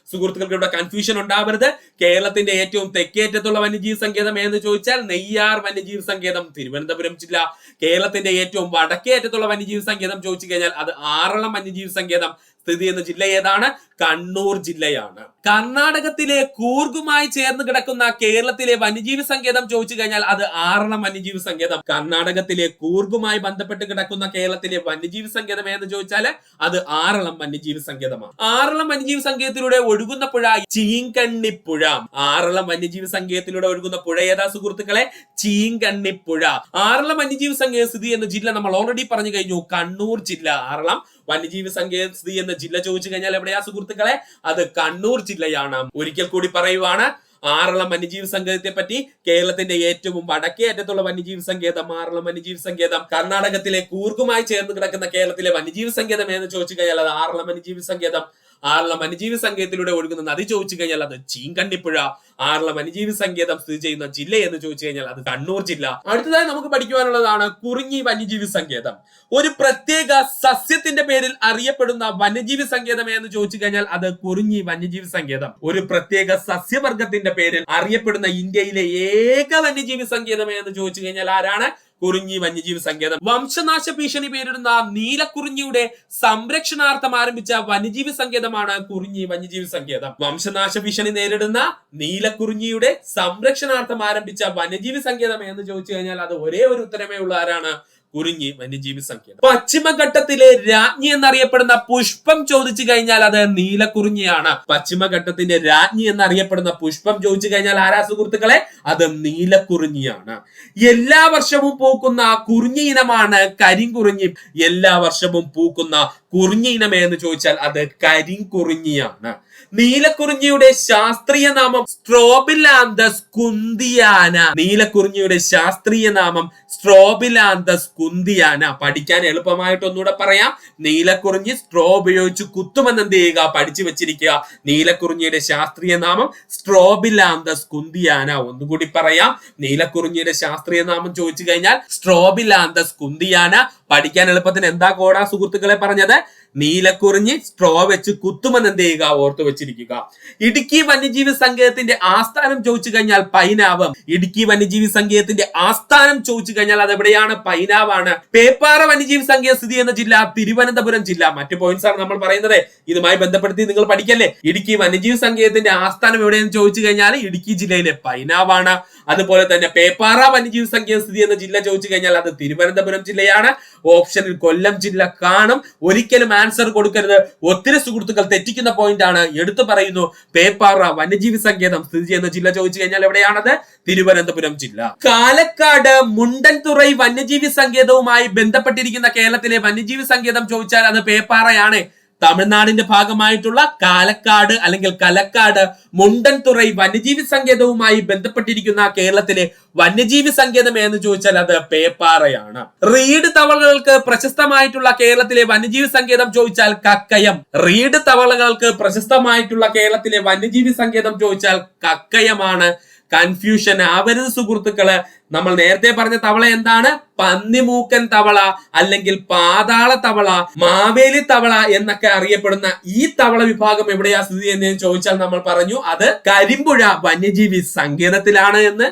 സുഹൃത്തുക്കൾക്ക് ഇവിടെ കൺഫ്യൂഷൻ ഉണ്ടാവരുത്. കേരളത്തിന്റെ ഏറ്റവും തെക്കേറ്റത്തുള്ള വന്യജീവി സങ്കേതം എന്ന് ചോദിച്ചാൽ നെയ്യാർ വന്യജീവി സങ്കേതം, തിരുവനന്തപുരം ജില്ല. കേരളത്തിന്റെ ഏറ്റവും വടക്കേ അറ്റത്തുള്ള വന്യജീവി സങ്കേതം ചോദിച്ചു കഴിഞ്ഞാൽ അത് ആറളം വന്യജീവി സങ്കേതം. സ്ഥിതി ചെയ്യുന്ന ജില്ല ഏതാണ്? കണ്ണൂർ ജില്ലയാണ്. കർണാടകത്തിലെ കൂർഗുമായി ചേർന്ന് കിടക്കുന്ന കേരളത്തിലെ വന്യജീവി സങ്കേതം ചോദിച്ചു കഴിഞ്ഞാൽ അത് ആറളം വന്യജീവി സങ്കേതം. കർണാടകത്തിലെ കൂർഗുമായി ബന്ധപ്പെട്ട് കിടക്കുന്ന കേരളത്തിലെ വന്യജീവി സങ്കേതം എന്ന് ചോദിച്ചാൽ അത് ആറളം വന്യജീവി സങ്കേതമാണ്. ആറളം വന്യജീവി സങ്കേതത്തിലൂടെ ഒഴുകുന്ന പുഴ ചീങ്കണ്ണിപ്പുഴ. ആറളം വന്യജീവി സങ്കേതത്തിലൂടെ ഒഴുകുന്ന പുഴ ഏതാ സുഹൃത്തുക്കളെ? ചീങ്കണ്ണിപ്പുഴ. ആറളം വന്യജീവി സങ്കേതം സ്ഥിതി ചെയ്യുന്ന ജില്ല നമ്മൾ ഓൾറെഡി പറഞ്ഞു കഴിഞ്ഞു, കണ്ണൂർ ജില്ല. ആറളം വന്യജീവി സങ്കേതം സ്ഥിതി ചെയ്യുന്ന ജില്ല ചോദിച്ചു കഴിഞ്ഞാൽ എവിടെയാ സുഹൃത്തുക്കളെ? അത് കണ്ണൂർ ജില്ലയാണ്. ഒരിക്കൽ കൂടി പറയുവാണ്, ആറളം വന്യജീവി സങ്കേതത്തെ പറ്റി, കേരളത്തിന്റെ ഏറ്റവും വടക്കേ അറ്റത്തുള്ള വന്യജീവി സങ്കേതം ആറളം വന്യജീവി സങ്കേതം, കർണാടകത്തിലെ കൂർഗുമായി ചേർന്ന് കിടക്കുന്ന കേരളത്തിലെ വന്യജീവി സങ്കേതം എന്ന് ചോദിച്ചു കഴിഞ്ഞാൽ അത് ആറളം വന്യജീവി സങ്കേതം. ആറളം വന്യജീവി സങ്കേതത്തിലൂടെ ഒഴുകുന്ന നദി ചോദിച്ചു കഴിഞ്ഞാൽ അത് ചീങ്കണ്ണിപ്പുഴ. ആറളം വന്യജീവി സങ്കേതം സ്ഥിതി ചെയ്യുന്ന ജില്ല എന്ന് ചോദിച്ചു കഴിഞ്ഞാൽ അത് കണ്ണൂർ ജില്ല. അടുത്തതായി നമുക്ക് പഠിക്കുവാനുള്ളതാണ് കുറിഞ്ഞി വന്യജീവി സങ്കേതം. ഒരു പ്രത്യേക സസ്യത്തിന്റെ പേരിൽ അറിയപ്പെടുന്ന വന്യജീവി സങ്കേതം എന്ന് ചോദിച്ചു കഴിഞ്ഞാൽ അത് കുറിഞ്ഞി വന്യജീവി സങ്കേതം. ഒരു പ്രത്യേക സസ്യവർഗത്തിന്റെ പേരിൽ അറിയപ്പെടുന്ന ഇന്ത്യയിലെ ഏക വന്യജീവി സങ്കേതം എന്ന് ചോദിച്ചു കഴിഞ്ഞാൽ ആരാണ്? കുറിഞ്ഞി വന്യജീവി സങ്കേതം. വംശനാശ ഭീഷണി പേരിടുന്ന നീലക്കുറിഞ്ഞിയുടെ സംരക്ഷണാർത്ഥം ആരംഭിച്ച വന്യജീവി സങ്കേതമാണ് കുറിഞ്ഞി വന്യജീവി സങ്കേതം. വംശനാശ ഭീഷണി നേരിടുന്ന നീലക്കുറിഞ്ഞിയുടെ സംരക്ഷണാർത്ഥം ആരംഭിച്ച വന്യജീവി സങ്കേതം എന്ന് ചോദിച്ചു കഴിഞ്ഞാൽ അത് ഒരേ ഒരു ഉത്തരമേ ഉള്ള ആരാണ്? കുറിഞ്ഞി വന്യജീവി സങ്കേതം. പശ്ചിമഘട്ടത്തിലെ രാജ്ഞി എന്നറിയപ്പെടുന്ന പുഷ്പം ചോദിച്ചു കഴിഞ്ഞാൽ അത് നീലക്കുറിഞ്ഞിയാണ്. പശ്ചിമഘട്ടത്തിന്റെ രാജ്ഞി എന്നറിയപ്പെടുന്ന പുഷ്പം ചോദിച്ചു കഴിഞ്ഞാൽ ആരാ സുഹൃത്തുക്കളെ? അത് നീലക്കുറിഞ്ഞിയാണ്. എല്ലാ വർഷവും പൂക്കുന്ന കുറിഞ്ഞി ഇനമാണ് കരിങ്കുറിഞ്ഞി. എല്ലാ വർഷവും പൂക്കുന്ന കുറിഞ്ഞി ഇനം എന്ന് ചോദിച്ചാൽ അത് കരിങ്കുറിഞ്ഞിയാണ്. നീലക്കുറിഞ്ഞിയുടെ ശാസ്ത്രീയ നാമം സ്ട്രോബിലാന്തസ് കുന്തിയാന. നീലക്കുറിഞ്ഞിയുടെ ശാസ്ത്രീയ നാമം സ്ട്രോബിലാന്തസ് കുന്തിയാന. പഠിക്കാൻ എളുപ്പമായിട്ട് ഒന്നുകൂടെ പറയാം. നീലക്കുറിഞ്ഞി സ്ട്രോ ഉപയോഗിച്ച് കുത്തുമെന്ന് എന്ത് ചെയ്യുക? പഠിച്ചു വെച്ചിരിക്കുക. നീലക്കുറിഞ്ഞിയുടെ ശാസ്ത്രീയ നാമം സ്ട്രോബിലാന്തസ് കുന്തിയാന. ഒന്നുകൂടി പറയാം. നീലക്കുറിഞ്ഞിയുടെ ശാസ്ത്രീയ നാമം ചോദിച്ചു കഴിഞ്ഞാൽ സ്ട്രോബിലാന്തസ് കുന്തിയാന. പഠിക്കാൻ എളുപ്പത്തിന് എന്താ കോടാ സുഹൃത്തുക്കളെ പറഞ്ഞത്? നീലക്കുറിഞ്ഞി സ്ട്രോ വെച്ച് കുത്തുമെന്ന് എന്ത് ചെയ്യുക? ഓർത്തു വെച്ചിരിക്കുക. ഇടുക്കി വന്യജീവി സങ്കേതത്തിന്റെ ആസ്ഥാനം ചോദിച്ചു കഴിഞ്ഞാൽ പൈനാവ്. ഇടുക്കി വന്യജീവി സങ്കേതത്തിന്റെ ആസ്ഥാനം ചോദിച്ചു കഴിഞ്ഞാൽ അത് എവിടെയാണ്? പൈനാവാണ്. പേപ്പാറ വന്യജീവി സങ്കേതം സ്ഥിതി ചെയ്യുന്ന ജില്ല തിരുവനന്തപുരം ജില്ല. മറ്റു പോയിന്റ്സ് ആണ് നമ്മൾ പറയുന്നത്. ഇതുമായി ബന്ധപ്പെടുത്തി നിങ്ങൾ പഠിക്കല്ലേ. ഇടുക്കി വന്യജീവി സങ്കേതത്തിന്റെ ആസ്ഥാനം എവിടെയെന്ന് ചോദിച്ചു കഴിഞ്ഞാൽ ഇടുക്കി ജില്ലയിലെ പൈനാവാണ്. അതുപോലെ തന്നെ പേപ്പാറ വന്യജീവി സങ്കേതം സ്ഥിതി ചെയ്യുന്ന ജില്ല ചോദിച്ചു കഴിഞ്ഞാൽ അത് തിരുവനന്തപുരം ജില്ലയാണ്. ഓപ്ഷനിൽ കൊല്ലം ജില്ല കാണും. ഒരിക്കലും ആൻസർ കൊടുക്കരുത്. ഒത്തിരി സുഹൃത്തുക്കൾ തെറ്റിക്കുന്ന പോയിന്റ് ആണ്. എടുത്തു പറയുന്നു, പേപ്പാറ വന്യജീവി സങ്കേതം സ്ഥിതി ചെയ്യുന്ന ജില്ല ചോദിച്ചു കഴിഞ്ഞാൽ എവിടെയാണത്? തിരുവനന്തപുരം ജില്ല. കാലക്കാട് മുണ്ടൻതുറൈ വന്യജീവി സങ്കേതവുമായി ബന്ധപ്പെട്ടിരിക്കുന്ന കേരളത്തിലെ വന്യജീവി സങ്കേതം ചോദിച്ചാൽ അത് പേപ്പാറയാണ്. തമിഴ്നാടിന്റെ ഭാഗമായിട്ടുള്ള കാലക്കാട് അല്ലെങ്കിൽ കലക്കാട് മുണ്ടൻതുറൈ വന്യജീവി സങ്കേതവുമായി ബന്ധപ്പെട്ടിരിക്കുന്ന കേരളത്തിലെ വന്യജീവി സങ്കേതം എന്ന് ചോദിച്ചാൽ അത് പേപ്പാറയാണ്. റീഡ് തവളകൾക്ക് പ്രശസ്തമായിട്ടുള്ള കേരളത്തിലെ വന്യജീവി സങ്കേതം ചോദിച്ചാൽ കക്കയം. റീഡ് തവളകൾക്ക് പ്രശസ്തമായിട്ടുള്ള കേരളത്തിലെ വന്യജീവി സങ്കേതം ചോദിച്ചാൽ കക്കയമാണ്. കൺഫ്യൂഷൻ ആവരുത് സുഹൃത്തുക്കള്. നമ്മൾ നേരത്തെ പറഞ്ഞ തവള എന്താണ്? പന്നിമൂക്കൻ തവള അല്ലെങ്കിൽ പാതാള തവള, മാവേലി തവള എന്നൊക്കെ അറിയപ്പെടുന്ന ഈ തവള വിഭാഗം എവിടെയാ സ്ഥിതി ചെയ്യുന്നതെന്ന് ചോദിച്ചാൽ നമ്മൾ പറഞ്ഞു അത് കരിമ്പുഴ വന്യജീവി സങ്കേതത്തിലാണ് എന്ന്.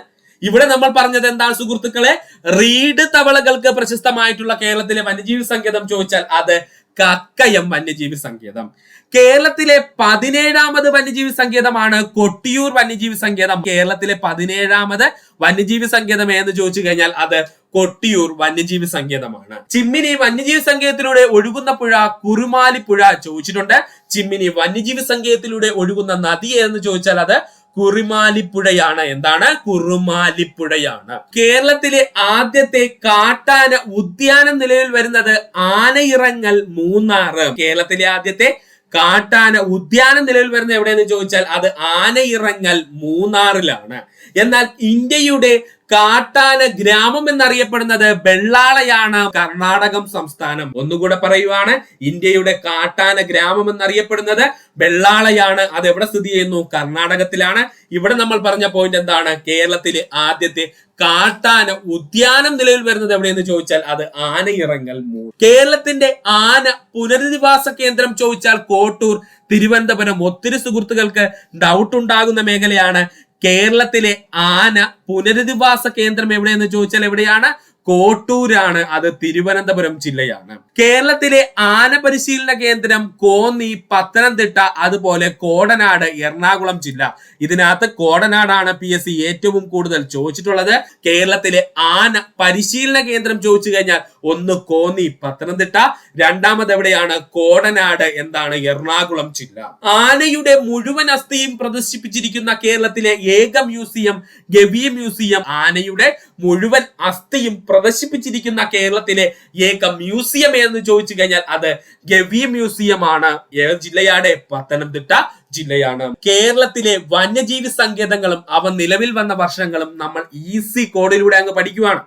ഇവിടെ നമ്മൾ പറഞ്ഞത് എന്താണ് സുഹൃത്തുക്കളെ? റീഡ് തവളകൾക്ക് പ്രശസ്തമായിട്ടുള്ള കേരളത്തിലെ വന്യജീവി സങ്കേതം ചോദിച്ചാൽ അത് കക്കയം വന്യജീവി സങ്കേതം. കേരളത്തിലെ 17ാമത് വന്യജീവി സങ്കേതമാണ് കൊട്ടിയൂർ വന്യജീവി സങ്കേതം. കേരളത്തിലെ 17ാമത് വന്യജീവി സങ്കേതം എന്ന് ചോദിച്ചു കഴിഞ്ഞാൽ അത് കൊട്ടിയൂർ വന്യജീവി സങ്കേതമാണ്. ചിമ്മിനി വന്യജീവി സങ്കേതത്തിലൂടെ ഒഴുകുന്ന പുഴ കുറുമാലിപ്പുഴ ചോദിച്ചിട്ടുണ്ട്. ചിമ്മിനി വന്യജീവി സങ്കേതത്തിലൂടെ ഒഴുകുന്ന നദി എന്ന് ചോദിച്ചാൽ അത് കുറുമാലിപ്പുഴയാണ്. എന്താണ്? കുറുമാലിപ്പുഴയാണ്. കേരളത്തിലെ ആദ്യത്തെ കാട്ടാന ഉദ്യാനം നിലവിൽ വരുന്നത് ആനയിറങ്ങൽ മൂന്നാറ്. കേരളത്തിലെ ആദ്യത്തെ കാട്ടാന ഉദ്യാനം നിലവിൽ വരുന്നത് എവിടെയെന്ന് ചോദിച്ചാൽ അത് ആനയിറങ്ങൽ മൂന്നാറിലാണ്. എന്നാൽ ഇന്ത്യയുടെ കാട്ടാന ഗ്രാമം എന്നറിയപ്പെടുന്നത് ബെള്ളാളയാണ്, കർണാടകം സംസ്ഥാനം. ഒന്നുകൂടെ പറയുവാണ്, ഇന്ത്യയുടെ കാട്ടാന ഗ്രാമം എന്നറിയപ്പെടുന്നത് ബെള്ളാളയാണ്. അത് എവിടെ സ്ഥിതി ചെയ്യുന്നു? കർണാടകത്തിലാണ്. ഇവിടെ നമ്മൾ പറഞ്ഞ പോയിന്റ് എന്താണ്? കേരളത്തിലെ ആദ്യത്തെ കാട്ടാന ഉദ്യാനം നിലവിൽ വരുന്നത് എവിടെയെന്ന് ചോദിച്ചാൽ അത് ആനയിറങ്ങൽ മൂന്ന്. കേരളത്തിന്റെ ആന പുനരധിവാസ കേന്ദ്രം ചോദിച്ചാൽ കോട്ടൂർ, തിരുവനന്തപുരം. ഒത്തിരി സുഹൃത്തുക്കൾക്ക് ഡൗട്ട് ഉണ്ടാകുന്ന മേഖലയാണ്. കേരളത്തിലെ ആന പുനരധിവാസ കേന്ദ്രം എവിടെയെന്ന് ചോദിച്ചാൽ എവിടെയാണ്? കോട്ടൂരാണ്. അത് തിരുവനന്തപുരം ജില്ലയാണ്. കേരളത്തിലെ ആന പരിശീലന കേന്ദ്രം കോന്നി, പത്തനംതിട്ട, അതുപോലെ കോടനാട്, എറണാകുളം ജില്ല. ഇതിനകത്ത് കോടനാടാണ് PSC ഏറ്റവും കൂടുതൽ ചോദിച്ചിട്ടുള്ളത്. കേരളത്തിലെ ആന പരിശീലന കേന്ദ്രം ചോദിച്ചു കഴിഞ്ഞാൽ ഒന്ന് കോന്നി പത്തനംതിട്ട, രണ്ടാമത് എവിടെയാണ് കോടനാട് എന്താണ് എറണാകുളം ജില്ല. ആനയുടെ മുഴുവൻ അസ്ഥിയും പ്രദർശിപ്പിച്ചിരിക്കുന്ന കേരളത്തിലെ ഏക മ്യൂസിയം ഗവി മ്യൂസിയം. ആനയുടെ മുഴുവൻ അസ്ഥിയും പ്രദർശിപ്പിച്ചിരിക്കുന്ന കേരളത്തിലെ ഏക മ്യൂസിയം എന്ന് ചോദിച്ചു കഴിഞ്ഞാൽ അത് ഗവി മ്യൂസിയം ആണ്. ഏത് ജില്ലയാണ്? പത്തനംതിട്ട ജില്ലയാണ്. കേരളത്തിലെ വന്യജീവി സങ്കേതങ്ങളും അവ നിലവിൽ വന്ന വർഷങ്ങളും നമ്മൾ ഈസി കോഡിലൂടെ അങ്ങ് പഠിക്കുവാണ്.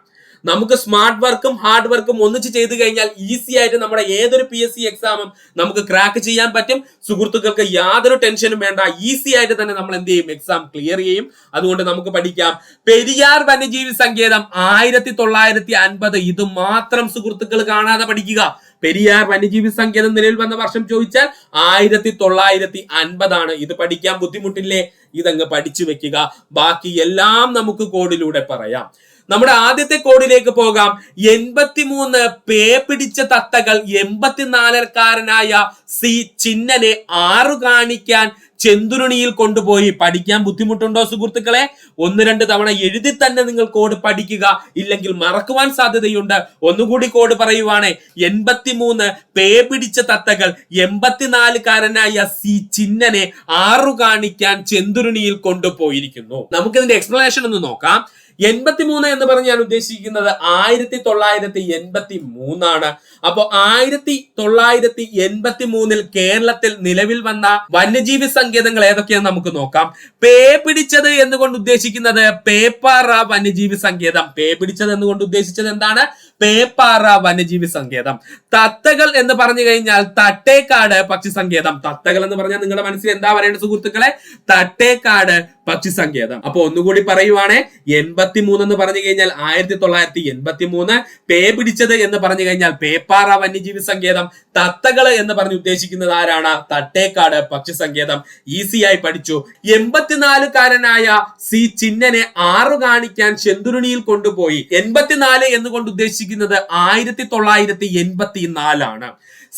നമുക്ക് സ്മാർട്ട് വർക്കും ഹാർഡ് വർക്കും ഒന്നിച്ച് ചെയ്തു കഴിഞ്ഞാൽ ഈസി ആയിട്ട് നമ്മുടെ ഏതൊരു PSC എക്സാമും നമുക്ക് ക്രാക്ക് ചെയ്യാൻ പറ്റും. സുഹൃത്തുക്കൾക്ക് യാതൊരു ടെൻഷനും വേണ്ട, ഈസി ആയിട്ട് തന്നെ നമ്മൾ എന്ത് ചെയ്യും? എക്സാം ക്ലിയർ ചെയ്യും. അതുകൊണ്ട് നമുക്ക് പഠിക്കാം. പെരിയാർ വന്യജീവി സങ്കേതം 1950. ഇത് മാത്രം സുഹൃത്തുക്കൾ കാണാതെ പഠിക്കുക. പെരിയാർ വന്യജീവി സങ്കേതം നിലവിൽ വന്ന വർഷം ചോദിച്ചാൽ 1950 ആണ്. ഇത് പഠിക്കാൻ ബുദ്ധിമുട്ടില്ലേ? ഇതങ്ങ് പഠിച്ചു വെക്കുക. ബാക്കി എല്ലാം നമുക്ക് കോഡിലൂടെ പറയാം. നമ്മുടെ ആദ്യത്തെ കോഡിലേക്ക് പോകാം. 83 പേ പിടിച്ച തത്തകൾ 84-കാരനായ സി ചിന്നനെ 6 കാണിക്കാൻ ചെന്തുരുണിയിൽ കൊണ്ടുപോയി. പഠിക്കാൻ ബുദ്ധിമുട്ടുണ്ടോ സുഹൃത്തുക്കളെ? 1-2 തവണ എഴുതി തന്നെ നിങ്ങൾ കോഡ് പഠിക്കുക, ഇല്ലെങ്കിൽ മറക്കുവാൻ സാധ്യതയുണ്ട്. ഒന്നുകൂടി കോഡ് പറയുവാണ്. 83 പേ പിടിച്ച തത്തകൾ 84-കാരനായ സി ചിന്നനെ 6 കാണിക്കാൻ ചെന്തുരുണിയിൽ കൊണ്ടുപോയിരിക്കുന്നു. നമുക്കിതിന്റെ എക്സ്പ്ലനേഷൻ ഒന്ന് നോക്കാം. 83 എന്ന് പറഞ്ഞ് ഞാൻ ഉദ്ദേശിക്കുന്നത് 1983 ആണ്. അപ്പൊ 1983 കേരളത്തിൽ നിലവിൽ വന്ന വന്യജീവി സങ്കേതങ്ങൾ ഏതൊക്കെയാണെന്ന് നമുക്ക് നോക്കാം. പേ പിടിച്ചത് എന്നുകൊണ്ട് ഉദ്ദേശിക്കുന്നത് പേപ്പാറ വന്യജീവി സങ്കേതം. പേ പിടിച്ചത് എന്നുകൊണ്ട് ഉദ്ദേശിച്ചത് എന്താണ്? പേപ്പാറ വന്യജീവി സങ്കേതം. തത്തകൾ എന്ന് പറഞ്ഞു കഴിഞ്ഞാൽ തട്ടേക്കാട് പക്ഷി സങ്കേതം. തത്തകൾ എന്ന് പറഞ്ഞാൽ നിങ്ങളുടെ മനസ്സിൽ എന്താ പറയേണ്ട സുഹൃത്തുക്കളെ? തട്ടേക്കാട് പക്ഷി സങ്കേതം. അപ്പൊ ഒന്നുകൂടി പറയുവാണേ. 83 എന്ന് പറഞ്ഞു കഴിഞ്ഞാൽ 1983. പേ പിടിച്ചത് എന്ന് പറഞ്ഞു കഴിഞ്ഞാൽ പേപ്പാറ വന്യജീവി സങ്കേതം. തത്തകൾ എന്ന് പറഞ്ഞ് ഉദ്ദേശിക്കുന്നത് ആരാണ്? തട്ടേക്കാട് പക്ഷി സങ്കേതം. ഈസി ആയി പഠിച്ചു. 84-കാരനായ സി ചിന്നനെ 6 കാണിക്കാൻ ചെന്തുരുണിയിൽ കൊണ്ടുപോയി. 84 എന്നുകൊണ്ട് ഉദ്ദേശിക്കുന്നത് 1984 ആണ്.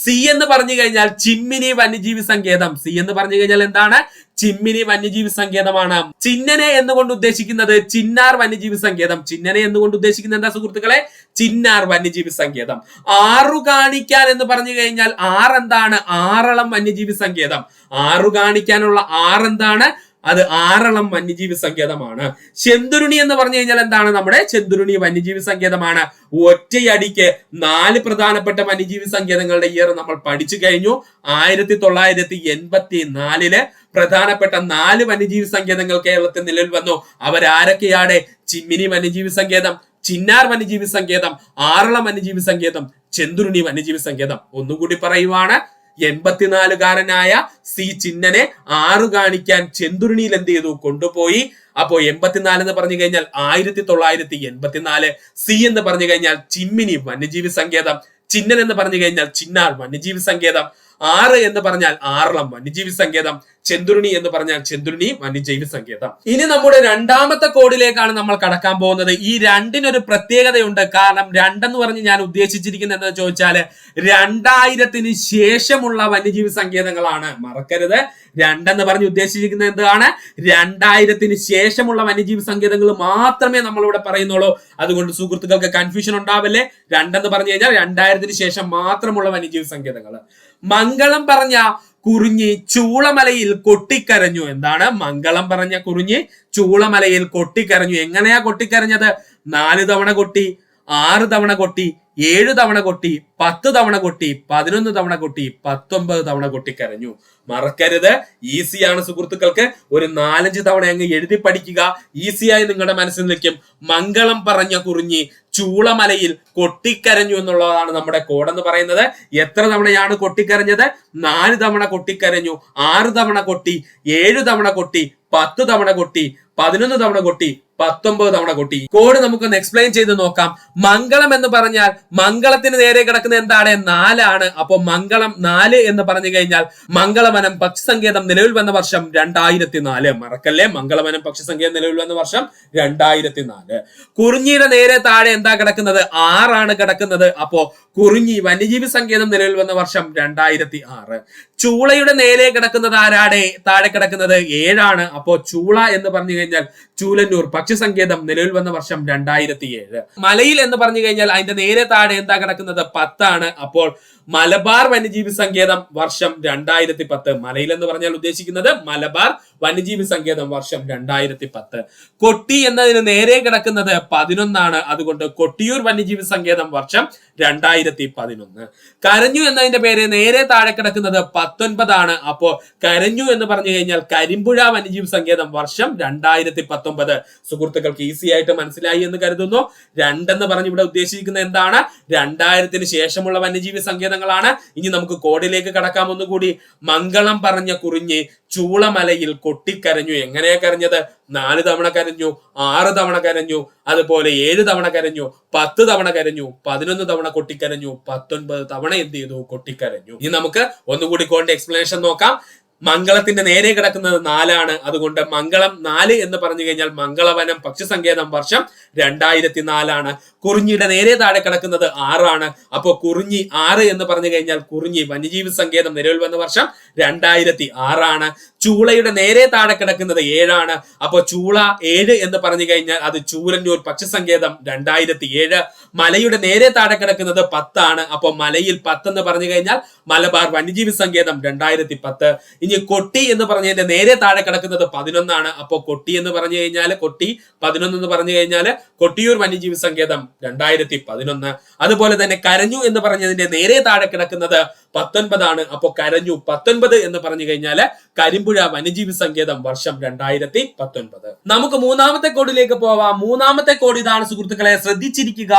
സി എന്ന് പറഞ്ഞു കഴിഞ്ഞാൽ ചിമ്മിനി വന്യജീവി സങ്കേതം. സി എന്ന് പറഞ്ഞു കഴിഞ്ഞാൽ എന്താണ്? ചിമ്മിനി വന്യജീവി സങ്കേതമാണ്. ചിന്നനെ എന്നുകൊണ്ട് ഉദ്ദേശിക്കുന്നത് ചിന്നാർ വന്യജീവി സങ്കേതം. ചിന്നനെ എന്നുകൊണ്ട് ഉദ്ദേശിക്കുന്നത് എന്താ സുഹൃത്തുക്കളെ? ചിന്നാർ വന്യജീവി സങ്കേതം. 6 കാണിക്കാൻ എന്ന് പറഞ്ഞു കഴിഞ്ഞാൽ 6 എന്താണ്? ആറളം വന്യജീവി സങ്കേതം. 6 കാണിക്കാനുള്ള 6 എന്താണ്? അത് ആറളം വന്യജീവി സങ്കേതമാണ്. ചെന്തുരുണി എന്ന് പറഞ്ഞു കഴിഞ്ഞാൽ എന്താണ്? നമ്മുടെ ചെന്തുരുണി വന്യജീവി സങ്കേതമാണ്. ഒറ്റയടിക്ക് 4 പ്രധാനപ്പെട്ട വന്യജീവി സങ്കേതങ്ങളുടെ ഇയർ നമ്മൾ പഠിച്ചു കഴിഞ്ഞു. 1984 പ്രധാനപ്പെട്ട 4 വന്യജീവി സങ്കേതങ്ങൾ കേരളത്തിൽ നിലവിൽ വന്നു. അവരാരൊക്കെയാണ്? ചിമ്മിനി വന്യജീവി സങ്കേതം, ചിന്നാർ വന്യജീവി സങ്കേതം, ആറളം വന്യജീവി സങ്കേതം, ചെന്തുരുണി വന്യജീവി സങ്കേതം. ഒന്നുകൂടി പറയുവാണ്. 84-കാരനായ സി ചിന്നനെ 6 കാണിക്കാൻ ചെന്തുരുണിയിൽ എന്ത് ചെയ്തു? കൊണ്ടുപോയി. അപ്പോ 84 എന്ന് പറഞ്ഞു കഴിഞ്ഞാൽ 1984. സി എന്ന് പറഞ്ഞു കഴിഞ്ഞാൽ ചിമ്മിനി വന്യജീവി സങ്കേതം. ചിന്നൻ എന്ന് പറഞ്ഞു കഴിഞ്ഞാൽ ചിന്നാർ വന്യജീവി സങ്കേതം. 6 എന്ന് പറഞ്ഞാൽ ആറളം വന്യജീവി സങ്കേതം. ചെന്തുരുണി എന്ന് പറഞ്ഞാൽ ചെന്തുരുണി വന്യജീവി സങ്കേതം. ഇനി നമ്മുടെ രണ്ടാമത്തെ കോഡിലേക്കാണ് നമ്മൾ കടക്കാൻ പോകുന്നത്. ഈ 2-നൊരു പ്രത്യേകതയുണ്ട്. കാരണം 2 എന്ന് പറഞ്ഞ് ഞാൻ ഉദ്ദേശിച്ചിരിക്കുന്നത് എന്താ ചോദിച്ചാല് 2000-ന് ശേഷമുള്ള വന്യജീവി സങ്കേതങ്ങളാണ്. മറക്കരുത്. 2 എന്ന് പറഞ്ഞ് ഉദ്ദേശിച്ചിരിക്കുന്നത് എന്താണ്? 2000-ന് ശേഷമുള്ള വന്യജീവി സങ്കേതങ്ങൾ മാത്രമേ നമ്മളിവിടെ പറയുന്നുള്ളൂ. അതുകൊണ്ട് സുഹൃത്തുക്കൾക്ക് കൺഫ്യൂഷൻ ഉണ്ടാവില്ലേ. 2 എന്ന് പറഞ്ഞു കഴിഞ്ഞാൽ 2000-ന് ശേഷം മാത്രമുള്ള വന്യജീവി സങ്കേതങ്ങൾ. മംഗളം പറഞ്ഞ കുറിഞ്ഞി ചൂളമലയിൽ കൊട്ടിക്കരഞ്ഞു. എന്താണ്? മംഗളം പറഞ്ഞ കുറിഞ്ഞി ചൂളമലയിൽ കൊട്ടിക്കരഞ്ഞു. എങ്ങനെയാ കൊട്ടിക്കരഞ്ഞത്? 4 തവണ കൊട്ടി, 6 തവണ കൊട്ടി, 7 തവണ കൊട്ടി, 10 തവണ കൊട്ടി, 11 തവണ കൊട്ടി, 19 തവണ കൊട്ടിക്കരഞ്ഞു. മറക്കരുത്. ഈസിയാണ് സുഹൃത്തുക്കൾക്ക്. ഒരു 4-5 തവണ അങ്ങ് എഴുതി പഠിക്കുക. ഈസിയായി നിങ്ങളുടെ മനസ്സിൽ നിൽക്കും. മംഗളം പറഞ്ഞ കുറിഞ്ഞി ചൂളമലയിൽ കൊട്ടിക്കരഞ്ഞു എന്നുള്ളതാണ് നമ്മുടെ കോഡ് എന്ന് പറയുന്നത്. എത്ര തവണയാണ് കൊട്ടിക്കരഞ്ഞത്? 4 തവണ കൊട്ടിക്കരഞ്ഞു, 6 തവണ കൊട്ടി, 7 തവണ കൊട്ടി, 10 തവണ കൊട്ടി, 11 തവണ കൊട്ടി, 19 തവണ കൊട്ടി. കോഡ് നമുക്കൊന്ന് എക്സ്പ്ലെയിൻ ചെയ്ത് നോക്കാം. മംഗളം എന്ന് പറഞ്ഞാൽ മംഗളത്തിന് നേരെ കിടക്കുന്ന കിടക്കുന്ന എന്താണ്? 4 അപ്പൊ മംഗളം 4 എന്ന് പറഞ്ഞു കഴിഞ്ഞാൽ മംഗളവനം പക്ഷി സങ്കേതം നിലവിൽ വന്ന വർഷം 2004. മറക്കല്ലേ, മംഗളവനം പക്ഷി സങ്കേതം നിലവിൽ വന്ന വർഷം 2004. കുറിഞ്ഞിയുടെ നേരെ താഴെ എന്താ കിടക്കുന്നത്? 6 കിടക്കുന്നത്. അപ്പോ കുറിഞ്ഞി വന്യജീവി സങ്കേതം നിലവിൽ വന്ന വർഷം 2006. ചൂളയുടെ നേരെ കിടക്കുന്നത് ആരാടെ? താഴെ കിടക്കുന്നത് 7. അപ്പോ ചൂള എന്ന് പറഞ്ഞു കഴിഞ്ഞാൽ ചൂലന്നൂർ പക്ഷി സങ്കേതം നിലവിൽ വന്ന വർഷം 2007. മലയിൽ എന്ന് പറഞ്ഞു കഴിഞ്ഞാൽ അതിന്റെ നേരെ താഴെ എന്താ കിടക്കുന്നത്? 10. അപ്പോൾ മലബാർ വന്യജീവി സങ്കേതം വർഷം 2010. മലയിൽ എന്ന് പറഞ്ഞാൽ ഉദ്ദേശിക്കുന്നത് മലബാർ വന്യജീവി സങ്കേതം വർഷം 2010. കൊട്ടി എന്നതിന് നേരെ കിടക്കുന്നത് 11. അതുകൊണ്ട് കൊട്ടിയൂർ വന്യജീവി സങ്കേതം വർഷം 2011. കരഞ്ഞു എന്നതിന്റെ പേര് നേരെ താഴെ കിടക്കുന്നത് 19. അപ്പോ കരഞ്ഞു എന്ന് പറഞ്ഞു കഴിഞ്ഞാൽ കരിമ്പുഴ വന്യജീവി സങ്കേതം വർഷം 2019. സുഹൃത്തുക്കൾക്ക് ഈസി ആയിട്ട് മനസ്സിലായി എന്ന് കരുതുന്നു. 2 എന്ന് പറഞ്ഞ് ഇവിടെ ഉദ്ദേശിക്കുന്നത് എന്താണ്? 2000 ശേഷമുള്ള വന്യജീവി സങ്കേതങ്ങളാണ്. ഇനി നമുക്ക് കോഡിലേക്ക് കടക്കാം. ഒന്നുകൂടി, മംഗളം പറഞ്ഞ കുറിഞ്ഞി ചൂളമലയിൽ കൊട്ടിക്കരഞ്ഞു. എങ്ങനെയാ കരഞ്ഞത്? 4 തവണ കരഞ്ഞു, 6 തവണ കരഞ്ഞു, അതുപോലെ 7 തവണ കരഞ്ഞു, 10 തവണ കരഞ്ഞു, 11 തവണ കൊട്ടിക്കരഞ്ഞു, 19 തവണ എന്ത് ചെയ്തു? കൊട്ടിക്കരഞ്ഞു. ഇനി നമുക്ക് ഒന്നുകൂടി കോഡിന്റെ എക്സ്പ്ലനേഷൻ നോക്കാം. മംഗളത്തിന്റെ നേരെ കിടക്കുന്നത് 4. അതുകൊണ്ട് മംഗളം 4 എന്ന് പറഞ്ഞു കഴിഞ്ഞാൽ മംഗളവനം പക്ഷി സങ്കേതം വർഷം 2004. കുറിഞ്ഞിയുടെ നേരെ താഴെ കിടക്കുന്നത് 6. അപ്പോ കുറിഞ്ഞി 6 എന്ന് പറഞ്ഞു കഴിഞ്ഞാൽ കുറിഞ്ഞി വന്യജീവി സങ്കേതം നിലവിൽ വന്ന വർഷം 2006. ചൂളയുടെ നേരെ താഴെ കിടക്കുന്നത് 7. അപ്പോ ചൂള 7 എന്ന് പറഞ്ഞു കഴിഞ്ഞാൽ അത് ചൂലന്നൂർ പക്ഷി സങ്കേതം 2007. മലയുടെ നേരെ താഴെ കിടക്കുന്നത് 10. അപ്പോ മലയിൽ 10 എന്ന് പറഞ്ഞു കഴിഞ്ഞാൽ മലബാർ വന്യജീവി സങ്കേതം 2010. ഇനി കൊട്ടി എന്ന് പറഞ്ഞതിന്റെ നേരെ താഴെ കിടക്കുന്നത് 11. അപ്പോ കൊട്ടി എന്ന് പറഞ്ഞു കഴിഞ്ഞാൽ കൊട്ടി 11 എന്ന് പറഞ്ഞു കഴിഞ്ഞാൽ കൊട്ടിയൂർ വന്യജീവി സങ്കേതം 2011. അതുപോലെ തന്നെ കരഞ്ഞു എന്ന് പറഞ്ഞതിന്റെ നേരെ താഴെ കിടക്കുന്നത് 19. അപ്പോ കരഞ്ഞു 19 എന്ന് പറഞ്ഞു കഴിഞ്ഞാൽ കരിമ്പുഴ വന്യജീവി സങ്കേതം വർഷം 2019. നമുക്ക് മൂന്നാമത്തെ കോഡിലേക്ക് പോവാം. മൂന്നാമത്തെ കോഡ് ഇതാണ് സുഹൃത്തുക്കളെ, ശ്രദ്ധിച്ചിരിക്കുക.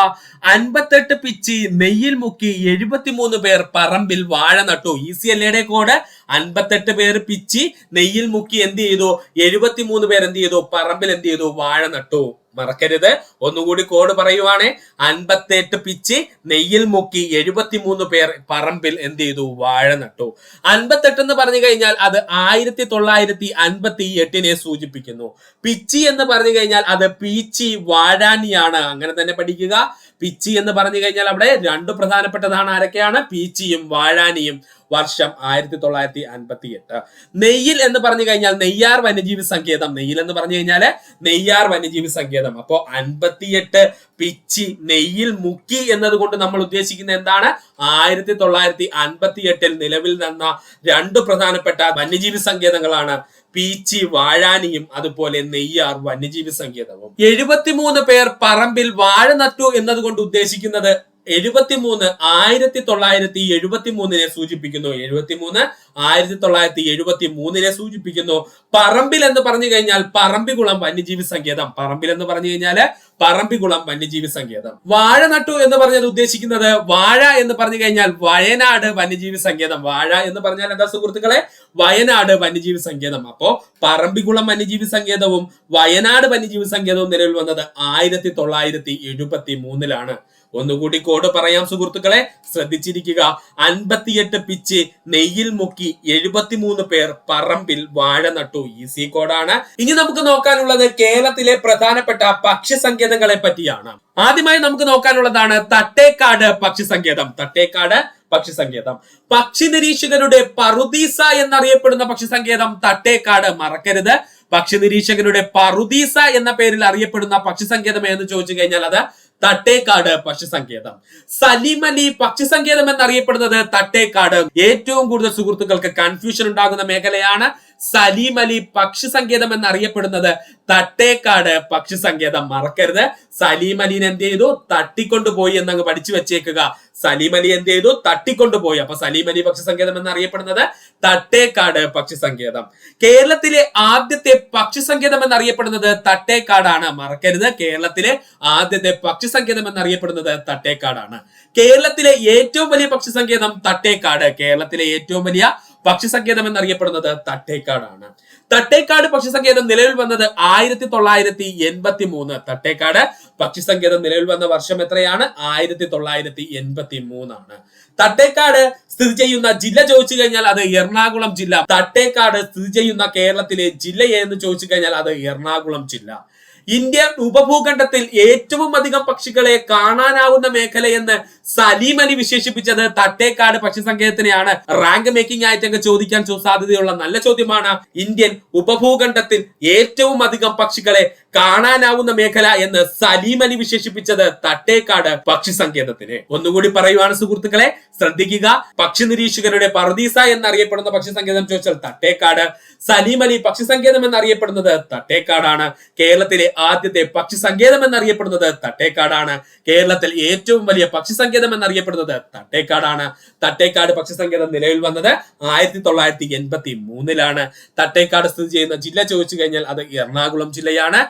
58 പിച്ചി നെയ്യിൽ മുക്കി 73 പേർ പറമ്പിൽ വാഴ നട്ടു. Easy അല്ലേടെ code? 58 പേർ പിച്ചി നെയ്യിൽ മുക്കി എന്ത് ചെയ്തു? 73 പേർ എന്ത് ചെയ്തു? പറമ്പിൽ എന്ത് ചെയ്തു? വാഴ നട്ടു. മറക്കരുത്. ഒന്നുകൂടി കോഡ് പറയുവാണേ. 58 പിച്ചി നെയ്യിൽ മുക്കി 73 പേർ പറമ്പിൽ എന്ത് ചെയ്തു? വാഴ നട്ടു. 58 എന്ന് പറഞ്ഞു കഴിഞ്ഞാൽ അത് 1958 സൂചിപ്പിക്കുന്നു. പിച്ചി എന്ന് പറഞ്ഞു കഴിഞ്ഞാൽ അത് പീച്ചി വാഴാനിയാണ്. അങ്ങനെ തന്നെ പഠിക്കുക. പിച്ചി എന്ന് പറഞ്ഞു കഴിഞ്ഞാൽ അവിടെ 2 പ്രധാനപ്പെട്ടതാണ്. ആരൊക്കെയാണ്? പീച്ചിയും വാഴാനിയും. വർഷം 1958. നെയ്യിൽ എന്ന് പറഞ്ഞു കഴിഞ്ഞാൽ നെയ്യാർ വന്യജീവി സങ്കേതം. നെയ്യിൽ എന്ന് പറഞ്ഞു കഴിഞ്ഞാല് നെയ്യാർ വന്യജീവി സങ്കേതം. അപ്പോ 58 പിച്ചി നെയ്യിൽ മുക്കി എന്നതുകൊണ്ട് നമ്മൾ ഉദ്ദേശിക്കുന്നത് എന്താണ്? 1958 നിലവിൽ വന്ന 2 പ്രധാനപ്പെട്ട വന്യജീവി സങ്കേതങ്ങളാണ് പീച്ചി വാഴാനിയും അതുപോലെ നെയ്യാർ വന്യജീവി സങ്കേതവും. 73 പേർ പറമ്പിൽ വാഴ നട്ടു എന്നതുകൊണ്ട് ഉദ്ദേശിക്കുന്നത് 73 1973 സൂചിപ്പിക്കുന്നു. 73 1973 സൂചിപ്പിക്കുന്നു. പറമ്പിൽ എന്ന് പറഞ്ഞു കഴിഞ്ഞാൽ പറമ്പിക്കുളം വന്യജീവി സങ്കേതം. പറമ്പിൽ എന്ന് പറഞ്ഞു കഴിഞ്ഞാല് പറമ്പിക്കുളം വന്യജീവി സങ്കേതം. വാഴ നട്ടു എന്ന് പറഞ്ഞത് ഉദ്ദേശിക്കുന്നത് വാഴ എന്ന് പറഞ്ഞു കഴിഞ്ഞാൽ വയനാട് വന്യജീവി സങ്കേതം. വാഴ എന്ന് പറഞ്ഞാൽ എന്താ സുഹൃത്തുക്കളെ? വയനാട് വന്യജീവി സങ്കേതം. അപ്പോ പറമ്പിക്കുളം വന്യജീവി സങ്കേതവും വയനാട് വന്യജീവി സങ്കേതവും നിലവിൽ വന്നത് 1973. ഒന്നുകൂടി കോഡ് പറയാം സുഹൃത്തുക്കളെ, ശ്രദ്ധിച്ചിരിക്കുക. 58 പിച്ച് നെയ്യിൽ മുക്കി 73 പേർ പറമ്പിൽ വാഴ നട്ടു. ഈസി കോഡാണ്. ഇനി നമുക്ക് നോക്കാനുള്ളത് കേരളത്തിലെ പ്രധാനപ്പെട്ട പക്ഷി സങ്കേതങ്ങളെ പറ്റിയാണ്. ആദ്യമായി നമുക്ക് നോക്കാനുള്ളതാണ് തട്ടേക്കാട് പക്ഷി സങ്കേതം. തട്ടേക്കാട് പക്ഷി സങ്കേതം പക്ഷി നിരീക്ഷകരുടെ പറുദീസ എന്നറിയപ്പെടുന്ന പക്ഷി സങ്കേതം തട്ടേക്കാട്. മറക്കരുത്, പക്ഷി നിരീക്ഷകരുടെ പറുദീസ എന്ന പേരിൽ അറിയപ്പെടുന്ന പക്ഷി സങ്കേതം എന്ന് ചോദിച്ചു കഴിഞ്ഞാൽ അത് തട്ടേക്കാട് പക്ഷി സങ്കേതം. സലീം അലി പക്ഷി സങ്കേതം എന്നറിയപ്പെടുന്നത് തട്ടേക്കാട്. ഏറ്റവും കൂടുതൽ സുഹൃത്തുക്കൾക്ക് കൺഫ്യൂഷൻ ഉണ്ടാകുന്ന മേഖലയാണ്. സലീം അലി പക്ഷി സങ്കേതം എന്നറിയപ്പെടുന്നത് തട്ടേക്കാട് പക്ഷി സങ്കേതം. മറക്കരുത്. സലീം അലിനെ എന്ത് ചെയ്തു? തട്ടിക്കൊണ്ടുപോയി എന്നങ്ങ് പഠിച്ചു വെച്ചേക്കുക. സലീം അലി എന്ത് ചെയ്തു? തട്ടിക്കൊണ്ടുപോയി. അപ്പൊ സലീം അലി പക്ഷി സങ്കേതം എന്നറിയപ്പെടുന്നത് തട്ടേക്കാട് പക്ഷി സങ്കേതം. കേരളത്തിലെ ആദ്യത്തെ പക്ഷി സങ്കേതം എന്നറിയപ്പെടുന്നത് തട്ടേക്കാടാണ്. മറക്കരുത്, കേരളത്തിലെ ആദ്യത്തെ പക്ഷി സങ്കേതം എന്നറിയപ്പെടുന്നത് തട്ടേക്കാടാണ്. കേരളത്തിലെ ഏറ്റവും വലിയ പക്ഷി സങ്കേതം തട്ടേക്കാട്. കേരളത്തിലെ ഏറ്റവും വലിയ പക്ഷി സങ്കേതം എന്നറിയപ്പെടുന്നത് തട്ടേക്കാടാണ്. തട്ടേക്കാട് പക്ഷി സങ്കേതം നിലവിൽ വന്നത് 1983. തട്ടേക്കാട് പക്ഷി സങ്കേതം നിലവിൽ വന്ന വർഷം എത്രയാണ്? 1983 ആണ്. തട്ടേക്കാട് സ്ഥിതി ചെയ്യുന്ന ജില്ല ചോദിച്ചു കഴിഞ്ഞാൽ അത് എറണാകുളം ജില്ല. തട്ടേക്കാട് സ്ഥിതി ചെയ്യുന്ന കേരളത്തിലെ ജില്ല എന്ന് ചോദിച്ചു കഴിഞ്ഞാൽ അത് എറണാകുളം ജില്ല. ഇന്ത്യൻ ഉപഭൂഖണ്ഡത്തിൽ ഏറ്റവും അധികം പക്ഷികളെ കാണാനാവുന്ന മേഖലയെന്ന് സലീം അലി വിശേഷിപ്പിച്ചത് തട്ടേക്കാട് പക്ഷി സങ്കേതത്തിനെയാണ്. റാങ്ക് മേക്കിംഗ് ആയിട്ടൊക്കെ ചോദിക്കാൻ സാധ്യതയുള്ള നല്ല ചോദ്യമാണ്. ഇന്ത്യൻ ഉപഭൂഖണ്ഡത്തിൽ ഏറ്റവും അധികം പക്ഷികളെ കാണാനാവുന്ന മേഖല എന്ന് സലീം അലി വിശേഷിപ്പിച്ചത് തട്ടേക്കാട് പക്ഷി സങ്കേതത്തിനെ. ഒന്നുകൂടി പറയുവാണ് സുഹൃത്തുക്കളെ, ശ്രദ്ധിക്കുക. പക്ഷി നിരീക്ഷകരുടെ പറുദീസ എന്നറിയപ്പെടുന്ന പക്ഷി സങ്കേതം ചോദിച്ചാൽ തട്ടേക്കാട്. സലീം അലി പക്ഷി സങ്കേതം എന്നറിയപ്പെടുന്നത് തട്ടേക്കാടാണ്. കേരളത്തിലെ ആദ്യത്തെ പക്ഷി സങ്കേതം എന്നറിയപ്പെടുന്നത് തട്ടേക്കാടാണ്. കേരളത്തിൽ ഏറ്റവും വലിയ പക്ഷി സങ്കേതം എന്നറിയപ്പെടുന്നത് തട്ടേക്കാടാണ്. തട്ടേക്കാട് പക്ഷി സങ്കേതം നിലവിൽ വന്നത് 1983 തട്ടേക്കാട് സ്ഥിതി ചെയ്യുന്ന ജില്ല ചോദിച്ചു കഴിഞ്ഞാൽ അത് എറണാകുളം ജില്ലയാണ്.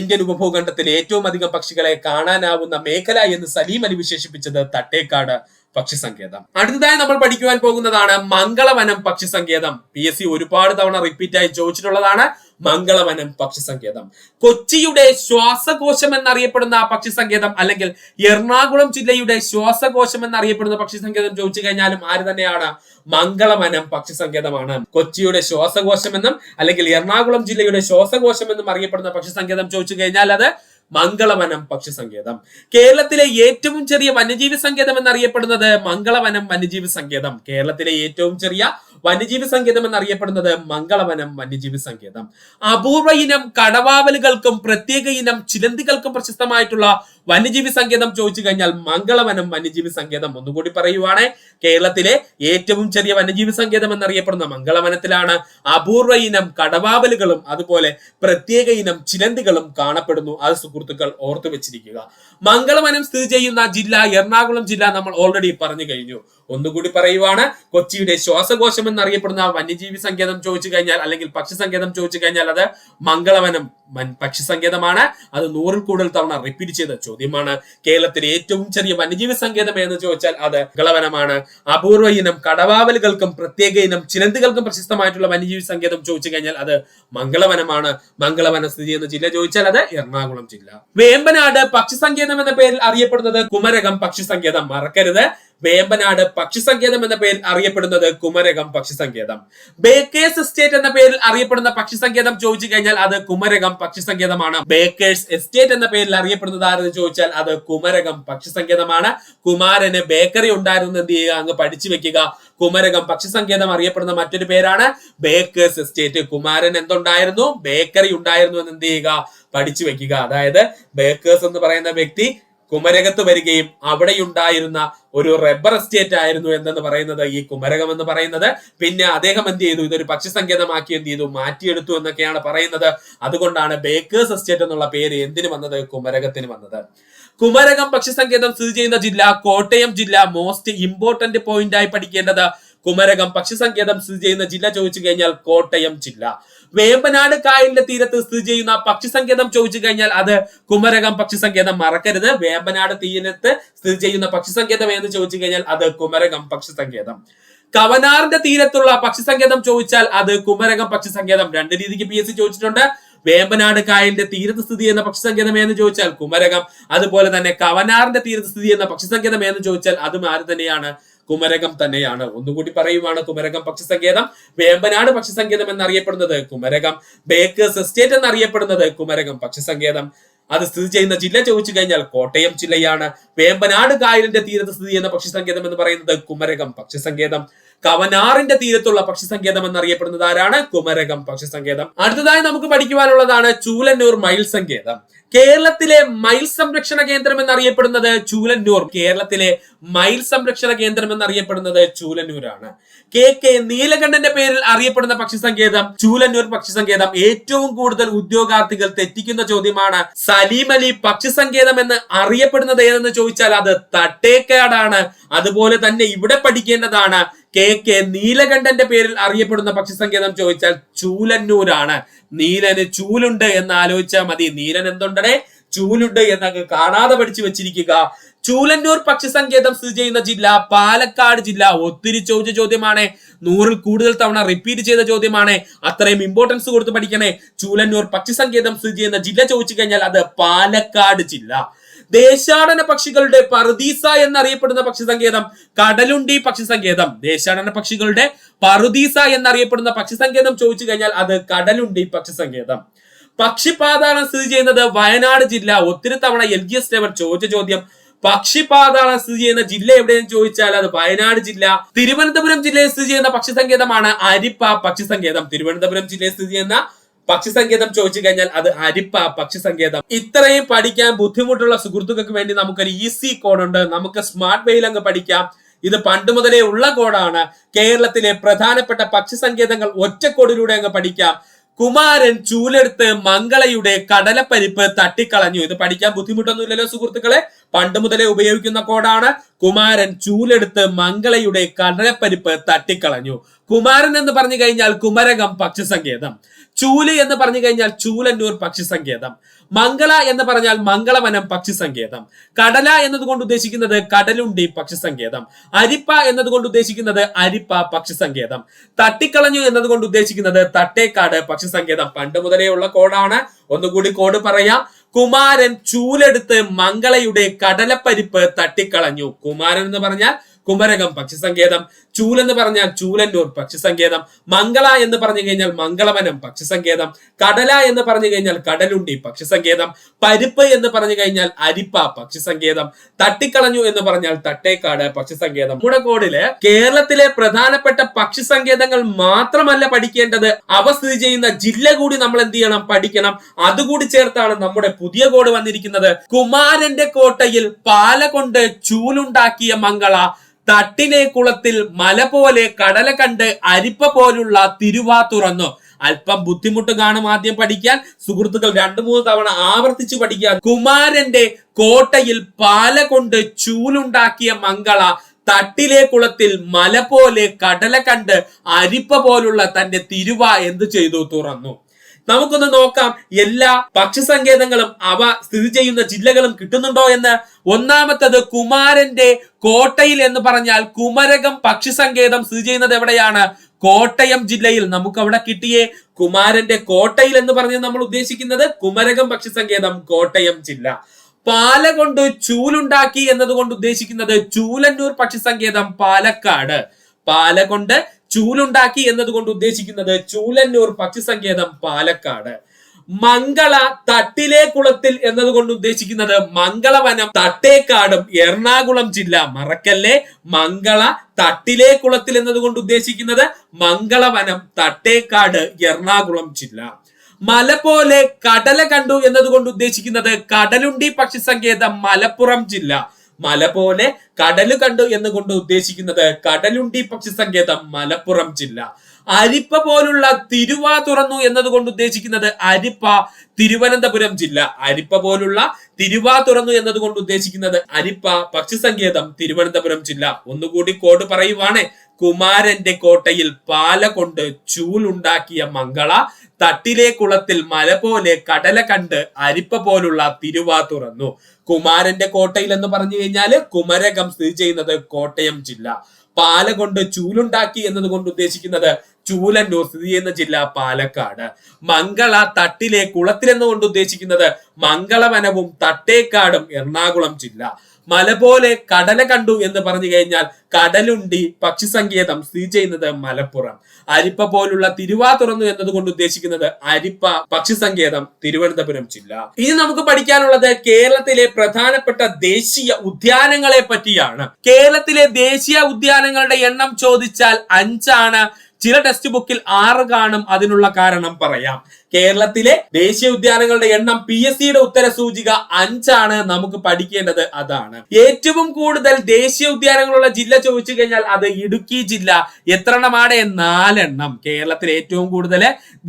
ഇന്ത്യൻ ഉപഭൂഖണ്ഡത്തിൽ ഏറ്റവും അധികം പക്ഷികളെ കാണാനാവുന്ന മേഖല എന്ന് സലീം അലി വിശേഷിപ്പിച്ചത് തട്ടേക്കാട് പക്ഷി സങ്കേതം. അടുത്തതായി നമ്മൾ പഠിക്കുവാൻ പോകുന്നതാണ് മംഗളവനം പക്ഷി സങ്കേതം. PSC ഒരുപാട് തവണ റിപ്പീറ്റ് ആയി ചോദിച്ചിട്ടുള്ളതാണ് മംഗളവനം പക്ഷി സങ്കേതം. കൊച്ചിയുടെ ശ്വാസകോശം എന്നറിയപ്പെടുന്ന പക്ഷി സങ്കേതം അല്ലെങ്കിൽ എറണാകുളം ജില്ലയുടെ ശ്വാസകോശം എന്നറിയപ്പെടുന്ന പക്ഷി സങ്കേതം ചോദിച്ചു കഴിഞ്ഞാലും ആര് തന്നെയാണ്? മംഗളവനം പക്ഷി സങ്കേതമാണ്. കൊച്ചിയുടെ ശ്വാസകോശം എന്നും അല്ലെങ്കിൽ എറണാകുളം ജില്ലയുടെ ശ്വാസകോശം എന്നും അറിയപ്പെടുന്ന പക്ഷി സങ്കേതം ചോദിച്ചു കഴിഞ്ഞാൽ അത് മംഗളവനം പക്ഷി സങ്കേതം. കേരളത്തിലെ ഏറ്റവും ചെറിയ വന്യജീവി സങ്കേതം എന്നറിയപ്പെടുന്നത് മംഗളവനം വന്യജീവി സങ്കേതം. കേരളത്തിലെ ഏറ്റവും ചെറിയ വന്യജീവി സങ്കേതം എന്നറിയപ്പെടുന്നത് മംഗളവനം വന്യജീവി സങ്കേതം. അപൂർവ ഇനം കടവാവലുകൾക്കും പ്രത്യേക ഇനം ചിലന്തികൾക്കും പ്രശസ്തമായിട്ടുള്ള വന്യജീവി സങ്കേതം ചോദിച്ചു കഴിഞ്ഞാൽ മംഗളവനം വന്യജീവി സങ്കേതം. ഒന്നുകൂടി പറയുവാണ്, കേരളത്തിലെ ഏറ്റവും ചെറിയ വന്യജീവി സങ്കേതം എന്നറിയപ്പെടുന്ന മംഗളവനത്തിലാണ് അപൂർവ ഇനം കടവാവലുകളും അതുപോലെ പ്രത്യേക ഇനം ചിലന്തികളും കാണപ്പെടുന്നു. അത് സുഹൃത്തുക്കൾ ഓർത്തു വെച്ചിരിക്കുക. മംഗളവനം സ്ഥിതി ചെയ്യുന്ന ജില്ല എറണാകുളം ജില്ല നമ്മൾ ഓൾറെഡി പറഞ്ഞു കഴിഞ്ഞു. ഒന്നുകൂടി പറയുവാണ്, കൊച്ചിയുടെ ശ്വാസകോശം എന്നറിയപ്പെടുന്ന വന്യജീവി സങ്കേതം ചോദിച്ചു കഴിഞ്ഞാൽ അല്ലെങ്കിൽ പക്ഷി സങ്കേതം ചോദിച്ചു കഴിഞ്ഞാൽ അത് മംഗളവനം പക്ഷി സങ്കേതമാണ്. അത് 100-ൽ കൂടുതൽ തവണ റിപ്പീറ്റ് ചെയ്ത ചോദ്യമാണ്. കേരളത്തിലെ ഏറ്റവും ചെറിയ വന്യജീവി സങ്കേതം എന്ന് ചോദിച്ചാൽ അത് മംഗളവനമാണ്. അപൂർവ ഇനം കടവാവലുകൾക്കും പ്രത്യേക ഇനം ചിലന്തികൾക്കും പ്രശസ്തമായിട്ടുള്ള വന്യജീവി സങ്കേതം ചോദിച്ചു കഴിഞ്ഞാൽ അത് മംഗളവനമാണ്. മംഗളവനം സ്ഥിതി ചെയ്യുന്ന ജില്ല ചോദിച്ചാൽ അത് എറണാകുളം ജില്ല. വേമ്പനാട് പക്ഷി സങ്കേതം എന്ന പേരിൽ അറിയപ്പെടുന്നത് കുമരകം പക്ഷി സങ്കേതം. മറക്കരുത്, വേമ്പനാട് പക്ഷി സങ്കേതം എന്ന പേരിൽ അറിയപ്പെടുന്നത് കുമരകം പക്ഷി സങ്കേതം. ബേക്കേഴ്സ് എസ്റ്റേറ്റ് എന്ന പേരിൽ അറിയപ്പെടുന്ന പക്ഷി സങ്കേതം ചോദിച്ചു കഴിഞ്ഞാൽ അത് കുമരകം പക്ഷി സങ്കേതമാണ്. ബേക്കേഴ്സ് എസ്റ്റേറ്റ് എന്ന പേരിൽ അറിയപ്പെടുന്നത് ആരെന്ന് ചോദിച്ചാൽ അത് കുമരകം പക്ഷി സങ്കേതമാണ്. കുമാരന് ബേക്കറി ഉണ്ടായിരുന്നു എന്ത് ചെയ്യുക, അങ്ങ് പഠിച്ചു വെക്കുക. കുമരകം പക്ഷി സങ്കേതം അറിയപ്പെടുന്ന മറ്റൊരു പേരാണ് ബേക്കേഴ്സ് എസ്റ്റേറ്റ്. കുമാരൻ എന്തുണ്ടായിരുന്നു? ബേക്കറി ഉണ്ടായിരുന്നു എന്ന് എന്ത് ചെയ്യുക, പഠിച്ചു വെക്കുക. അതായത് ബേക്കേഴ്സ് എന്ന് പറയുന്ന വ്യക്തി കുമരകത്ത് വരികയും അവിടെയുണ്ടായിരുന്ന ഒരു റബ്ബർ എസ്റ്റേറ്റ് ആയിരുന്നു എന്തെന്ന് പറയുന്നത് ഈ കുമരകം എന്ന് പറയുന്നത്. പിന്നെ അദ്ദേഹം എന്ത് ചെയ്തു, ഇതൊരു പക്ഷി സങ്കേതമാക്കി എന്ത് ചെയ്തു, മാറ്റിയെടുത്തു എന്നൊക്കെയാണ് പറയുന്നത്. അതുകൊണ്ടാണ് ബേക്കേഴ്സ് എസ്റ്റേറ്റ് എന്നുള്ള പേര് എന്തിനു വന്നത്, കുമരകത്തിന് വന്നത്. കുമരകം പക്ഷി സങ്കേതം സ്ഥിതി ചെയ്യുന്ന ജില്ല കോട്ടയം ജില്ല. മോസ്റ്റ് ഇമ്പോർട്ടന്റ് പോയിന്റ് ആയി പഠിക്കേണ്ടത് കുമരകം പക്ഷി സങ്കേതം സ്ഥിതി ചെയ്യുന്ന ജില്ല ചോദിച്ചു കഴിഞ്ഞാൽ കോട്ടയം ജില്ല. വേമ്പനാട് കായലിന്റെ തീരത്ത് സ്ഥിതി ചെയ്യുന്ന പക്ഷി സങ്കേതം ചോദിച്ചു കഴിഞ്ഞാൽ അത് കുമരകം പക്ഷി സങ്കേതം. മറക്കരുത്, വേമ്പനാട് തീരത്ത് സ്ഥിതി ചെയ്യുന്ന പക്ഷി സങ്കേതം എന്ന് ചോദിച്ചു കഴിഞ്ഞാൽ അത് കുമരകം പക്ഷി സങ്കേതം. കവനാറിന്റെ തീരത്തുള്ള പക്ഷി സങ്കേതം ചോദിച്ചാൽ അത് കുമരകം പക്ഷി സങ്കേതം. രണ്ട് രീതിക്ക് PSC ചോദിച്ചിട്ടുണ്ട്. വേമ്പനാട് കായലിന്റെ തീരത്ത് സ്ഥിതി ചെയ്യുന്ന പക്ഷി സങ്കേതം എന്ന് ചോദിച്ചാൽ കുമരകം. അതുപോലെ തന്നെ കവനാറിന്റെ തീരത്ത് സ്ഥിതി ചെയ്യുന്ന പക്ഷി സങ്കേതം എന്ന് ചോദിച്ചാൽ അതും ആര് തന്നെയാണ്, കുമരകം തന്നെയാണ്. ഒന്നുകൂടി പറയുവാണ്, കുമരകം പക്ഷി സങ്കേതം. വേമ്പനാട് പക്ഷി സങ്കേതം എന്നറിയപ്പെടുന്നത് കുമരകം. ബേക്കേഴ്സ് എസ്റ്റേറ്റ് എന്നറിയപ്പെടുന്നത് കുമരകം പക്ഷി സങ്കേതം. അത് സ്ഥിതി ചെയ്യുന്ന ജില്ല ചോദിച്ചു കഴിഞ്ഞാൽ കോട്ടയം ജില്ലയാണ്. വേമ്പനാട് കായലിന്റെ തീരത്ത് സ്ഥിതി ചെയ്യുന്ന പക്ഷി സങ്കേതം എന്ന് പറയുന്നത് കുമരകം പക്ഷി സങ്കേതം. കവനാറിന്റെ തീരത്തുള്ള പക്ഷി സങ്കേതം എന്നറിയപ്പെടുന്നത് ആരാണ്, കുമരകം പക്ഷി സങ്കേതം. അടുത്തതായി നമുക്ക് പഠിക്കുവാനുള്ളതാണ് ചൂലന്നൂർ മയിൽ സങ്കേതം. കേരളത്തിലെ മയിൽ സംരക്ഷണ കേന്ദ്രം എന്നറിയപ്പെടുന്നത് ചൂലന്നൂർ. കേരളത്തിലെ മയിൽ സംരക്ഷണ കേന്ദ്രം എന്നറിയപ്പെടുന്നത് ചൂലന്നൂരാണ്. KK നീലകണ്ഠന്റെ പേരിൽ അറിയപ്പെടുന്ന പക്ഷി സങ്കേതം ചൂലന്നൂർ പക്ഷി സങ്കേതം. ഏറ്റവും കൂടുതൽ ഉദ്യോഗാർത്ഥികൾ തെറ്റിക്കുന്ന ചോദ്യമാണ്. സലീം അലി പക്ഷി സങ്കേതം എന്ന് അറിയപ്പെടുന്നത് ഏതെന്ന് ചോദിച്ചാൽ അത് തട്ടേക്കാടാണ്. അതുപോലെ തന്നെ ഇവിടെ പഠിക്കേണ്ടതാണ് KK നീലകണ്ഠന്റെ പേരിൽ അറിയപ്പെടുന്ന പക്ഷി സങ്കേതം ചോദിച്ചാൽ ചൂലന്നൂരാണ്. നീലന് ചൂലുണ്ട് എന്ന് ആലോചിച്ചാൽ മതി. നീലൻ എന്തുണ്ടേ, ചൂലുണ്ട് എന്നങ്ങ് കാണാതെ പഠിച്ചു വെച്ചിരിക്കുക. ചൂലന്നൂർ പക്ഷിസങ്കേതം സ്ഥിതി ചെയ്യുന്ന ജില്ല പാലക്കാട് ജില്ല. ഒത്തിരി ചോദിച്ച ചോദ്യമാണ്, 100-ൽ കൂടുതൽ തവണ റിപ്പീറ്റ് ചെയ്ത ചോദ്യമാണ്. അത്രയും ഇമ്പോർട്ടൻസ് കൊടുത്ത് പഠിക്കണേ. ചൂലന്നൂർ പക്ഷിസങ്കേതം സ്ഥിതി ചെയ്യുന്ന ജില്ല ചോദിച്ചു കഴിഞ്ഞാൽ അത് പാലക്കാട് ജില്ല. ദേശാടന പക്ഷികളുടെ പറുദീസ എന്നറിയപ്പെടുന്ന പക്ഷിസങ്കേതം കടലുണ്ടി പക്ഷിസങ്കേതം. ദേശാടന പക്ഷികളുടെ പറുദീസ എന്നറിയപ്പെടുന്ന പക്ഷിസങ്കേതം ചോദിച്ചു കഴിഞ്ഞാൽ അത് കടലുണ്ടി പക്ഷിസങ്കേതം. പക്ഷിപാതാളം സ്ഥിതി ചെയ്യുന്നത് വയനാട് ജില്ല. ഒത്തിരി തവണ LGS ലെവൽ ചോദിച്ച ചോദ്യം. പക്ഷിപാതാളം സ്ഥിതി ചെയ്യുന്ന ജില്ല എവിടെയെന്ന് ചോദിച്ചാൽ അത് വയനാട് ജില്ല. തിരുവനന്തപുരം ജില്ലയിൽ സ്ഥിതി ചെയ്യുന്ന പക്ഷിസങ്കേതമാണ് അരിപ്പ പക്ഷിസങ്കേതം. തിരുവനന്തപുരം ജില്ലയിൽ സ്ഥിതി ചെയ്യുന്ന പക്ഷിസങ്കേതം ചോദിച്ചു കഴിഞ്ഞാൽ അത് അരിപ്പ പക്ഷിസങ്കേതം. ഇത്രയും പഠിക്കാൻ ബുദ്ധിമുട്ടുള്ള സുഹൃത്തുക്കൾക്ക് വേണ്ടി നമുക്കൊരു ഈസി കോഡ് ഉണ്ട്. നമുക്ക് സ്മാർട്ട് വേയിൽ അങ്ങ് പഠിക്കാം. ഇത് പണ്ട് മുതലേ ഉള്ള കോഡാണ്. കേരളത്തിലെ പ്രധാനപ്പെട്ട പക്ഷിസങ്കേതങ്ങൾ ഒറ്റക്കോടിലൂടെ അങ്ങ് പഠിക്കാം. കുമാരൻ ചൂലെടുത്ത് മംഗളയുടെ കടലപ്പരിപ്പ് തട്ടിക്കളഞ്ഞു. ഇത് പഠിക്കാൻ ബുദ്ധിമുട്ടൊന്നുമില്ലല്ലോ സുഹൃത്തുക്കളെ. പണ്ട് മുതലേ ഉപയോഗിക്കുന്ന കോഡാണ്. കുമാരൻ ചൂലെടുത്ത് മംഗളയുടെ കടലപ്പരിപ്പ് തട്ടിക്കളഞ്ഞു. കുമാരൻ എന്ന് പറഞ്ഞു കഴിഞ്ഞാൽ കുമരകം പക്ഷിസങ്കേതം. ചൂല് എന്ന് പറഞ്ഞു കഴിഞ്ഞാൽ ചൂലന്നൂർ പക്ഷിസങ്കേതം. മംഗള എന്ന് പറഞ്ഞാൽ മംഗളവനം പക്ഷിസങ്കേതം. കടല എന്നതുകൊണ്ട് ഉദ്ദേശിക്കുന്നത് കടലുണ്ടി പക്ഷിസങ്കേതം. അരിപ്പ എന്നതുകൊണ്ട് ഉദ്ദേശിക്കുന്നത് അരിപ്പ പക്ഷിസങ്കേതം. തട്ടിക്കളഞ്ഞു എന്നതുകൊണ്ട് ഉദ്ദേശിക്കുന്നത് തട്ടേക്കാട് പക്ഷിസങ്കേതം. പണ്ട് മുതലേ ഉള്ള കോഡാണ്. ഒന്നുകൂടി കോഡ് പറയാം. കുമാരൻ ചൂലെടുത്ത് മംഗളയുടെ കടലപ്പരിപ്പ് തട്ടിക്കളഞ്ഞു. കുമാരൻ എന്ന് പറഞ്ഞാൽ കുമരകം പക്ഷിസങ്കേതം. ചൂൽ എന്ന് പറഞ്ഞാൽ ചൂലന്നൂർ പക്ഷിസങ്കേതം. മംഗള എന്ന് പറഞ്ഞു കഴിഞ്ഞാൽ മംഗളവനം പക്ഷിസങ്കേതം. കടല എന്ന് പറഞ്ഞു കഴിഞ്ഞാൽ കടലുണ്ടി പക്ഷിസങ്കേതം. പരിപ്പ് എന്ന് പറഞ്ഞു കഴിഞ്ഞാൽ അരിപ്പ പക്ഷിസങ്കേതം. തട്ടിക്കളഞ്ഞു എന്ന് പറഞ്ഞാൽ തട്ടേക്കാട് പക്ഷിസങ്കേതം. നമ്മുടെ കോഡില് കേരളത്തിലെ പ്രധാനപ്പെട്ട പക്ഷിസങ്കേതങ്ങൾ മാത്രമല്ല പഠിക്കേണ്ടത്, അവ സ്ഥിതി ചെയ്യുന്ന ജില്ല കൂടി നമ്മൾ എന്ത് ചെയ്യണം? പഠിക്കണം. അതുകൂടി ചേർത്താണ് നമ്മുടെ പുതിയ കോഡ് വന്നിരിക്കുന്നത്. കുമാരന്റെ കോട്ടയിൽ പാല കൊണ്ട് ചൂലുണ്ടാക്കിയ മംഗള, തട്ടിലെ കുളത്തിൽ മല പോലെ കടല കണ്ട് അരിപ്പ പോലുള്ള തിരുവാ തുറന്നു. അല്പം ബുദ്ധിമുട്ട് കാണും ആദ്യം പഠിക്കാൻ. സുഹൃത്തുക്കൾ 2-3 തവണ ആവർത്തിച്ചു പഠിക്കാൻ. കുമാരന്റെ കോട്ടയിൽ പാല കൊണ്ട് ചൂലുണ്ടാക്കിയ മംഗള, തട്ടിലെ കുളത്തിൽ മല പോലെ കടല കണ്ട് അരിപ്പ പോലുള്ള തന്റെ തിരുവ എന്ത് ചെയ്തു? തുറന്നു. നമുക്കൊന്ന് നോക്കാം എല്ലാ പക്ഷിസങ്കേതങ്ങളും അവ സ്ഥിതി ചെയ്യുന്ന ജില്ലകളും കിട്ടുന്നുണ്ടോ എന്ന്. ഒന്നാമത്തത് കുമാരന്റെ കോട്ടയിൽ എന്ന് പറഞ്ഞാൽ കുമരകം പക്ഷിസങ്കേതം സ്ഥിതി ചെയ്യുന്നത് എവിടെയാണ്? കോട്ടയം ജില്ലയിൽ. നമുക്ക് അവിടെ കിട്ടിയേ. കുമാരന്റെ കോട്ടയിൽ എന്ന് പറഞ്ഞ് നമ്മൾ ഉദ്ദേശിക്കുന്നത് കുമരകം പക്ഷിസങ്കേതം, കോട്ടയം ജില്ല. പാല കൊണ്ട് ചൂലുണ്ടാക്കി എന്നതുകൊണ്ട് ഉദ്ദേശിക്കുന്നത് ചൂലന്നൂർ പക്ഷിസങ്കേതം, പാലക്കാട്. പാല കൊണ്ട് ചൂലുണ്ടാക്കി എന്നതുകൊണ്ട് ഉദ്ദേശിക്കുന്നത് ചൂലന്നൂർ പക്ഷിസങ്കേതം, പാലക്കാട്. മംഗള തട്ടിലെ കുളത്തിൽ എന്നതുകൊണ്ട് ഉദ്ദേശിക്കുന്നത് മംഗളവനം, തട്ടേക്കാടും, എറണാകുളം ജില്ല. മറക്കല്ലേ, മംഗള തട്ടിലെ കുളത്തിൽ എന്നതുകൊണ്ട് ഉദ്ദേശിക്കുന്നത് മംഗളവനം, തട്ടേക്കാട്, എറണാകുളം ജില്ല. മല പോലെ കടല കണ്ടു എന്നതുകൊണ്ട് ഉദ്ദേശിക്കുന്നത് കടലുണ്ടി പക്ഷിസങ്കേതം, മലപ്പുറം ജില്ല. മല പോലെ കടല് കണ്ടു എന്നുകൊണ്ട് ഉദ്ദേശിക്കുന്നത് കടലുണ്ടി പക്ഷിസങ്കേതം, മലപ്പുറം ജില്ല. അരിപ്പ പോലുള്ള തിരുവാ തുറന്നു എന്നതുകൊണ്ട് ഉദ്ദേശിക്കുന്നത് അരിപ്പ, തിരുവനന്തപുരം ജില്ല. അരിപ്പ പോലുള്ള തിരുവാ തുറന്നു എന്നതുകൊണ്ട് ഉദ്ദേശിക്കുന്നത് അരിപ്പ പക്ഷിസങ്കേതം, തിരുവനന്തപുരം ജില്ല. ഒന്നുകൂടി കോഡ് പറയുവാണ്. കുമാരന്റെ കോട്ടയിൽ പാല കൊണ്ട് ചൂലുണ്ടാക്കിയ മംഗള, തട്ടിലെ കുളത്തിൽ മല പോലെ കടല കണ്ട് അരിപ്പ പോലുള്ള തിരുവാ തുറന്നു. കുമാരന്റെ കോട്ടയിൽ എന്ന് പറഞ്ഞു കഴിഞ്ഞാല് കുമരകം സ്ഥിതി ചെയ്യുന്നത് കോട്ടയം ജില്ല. പാല കൊണ്ട് ചൂലുണ്ടാക്കി എന്നതുകൊണ്ട് ഉദ്ദേശിക്കുന്നത് ചൂലന്നൂർ സ്ഥിതി ചെയ്യുന്ന ജില്ല, പാലക്കാട്. മംഗള തട്ടിലെ കുളത്തിൽ എന്നുകൊണ്ട് ഉദ്ദേശിക്കുന്നത് മംഗളവനവും തട്ടേക്കാടും, എറണാകുളം ജില്ല. മല പോലെ കടല കണ്ടു എന്ന് പറഞ്ഞു കഴിഞ്ഞാൽ കടലുണ്ടി പക്ഷിസങ്കേതം സ്ഥിതി ചെയ്യുന്നത് മലപ്പുറം. അരിപ്പ പോലുള്ള തിരുവാ തുറന്നു എന്നതുകൊണ്ട് ഉദ്ദേശിക്കുന്നത് അരിപ്പ പക്ഷിസങ്കേതം, തിരുവനന്തപുരം ജില്ല. ഇനി നമുക്ക് പഠിക്കാനുള്ളത് കേരളത്തിലെ പ്രധാനപ്പെട്ട ദേശീയ ഉദ്യാനങ്ങളെ പറ്റിയാണ്. കേരളത്തിലെ ദേശീയ ഉദ്യാനങ്ങളുടെ എണ്ണം ചോദിച്ചാൽ 5 ആണ്. ചില ടെക്സ്റ്റ് ബുക്കിൽ 6 കാണും. അതിനുള്ള കാരണം പറയാം. കേരളത്തിലെ ദേശീയ ഉദ്യാനങ്ങളുടെ എണ്ണം PSCയുടെ ഉത്തര സൂചിക 5 ആണ്. നമുക്ക് പഠിക്കേണ്ടത് അതാണ്. ഏറ്റവും കൂടുതൽ ദേശീയ ഉദ്യാനങ്ങളുള്ള ജില്ല ചോദിച്ചു കഴിഞ്ഞാൽ അത് ഇടുക്കി ജില്ല. എത്ര എണ്ണമാണ്? 4 എണ്ണം. കേരളത്തിൽ ഏറ്റവും കൂടുതൽ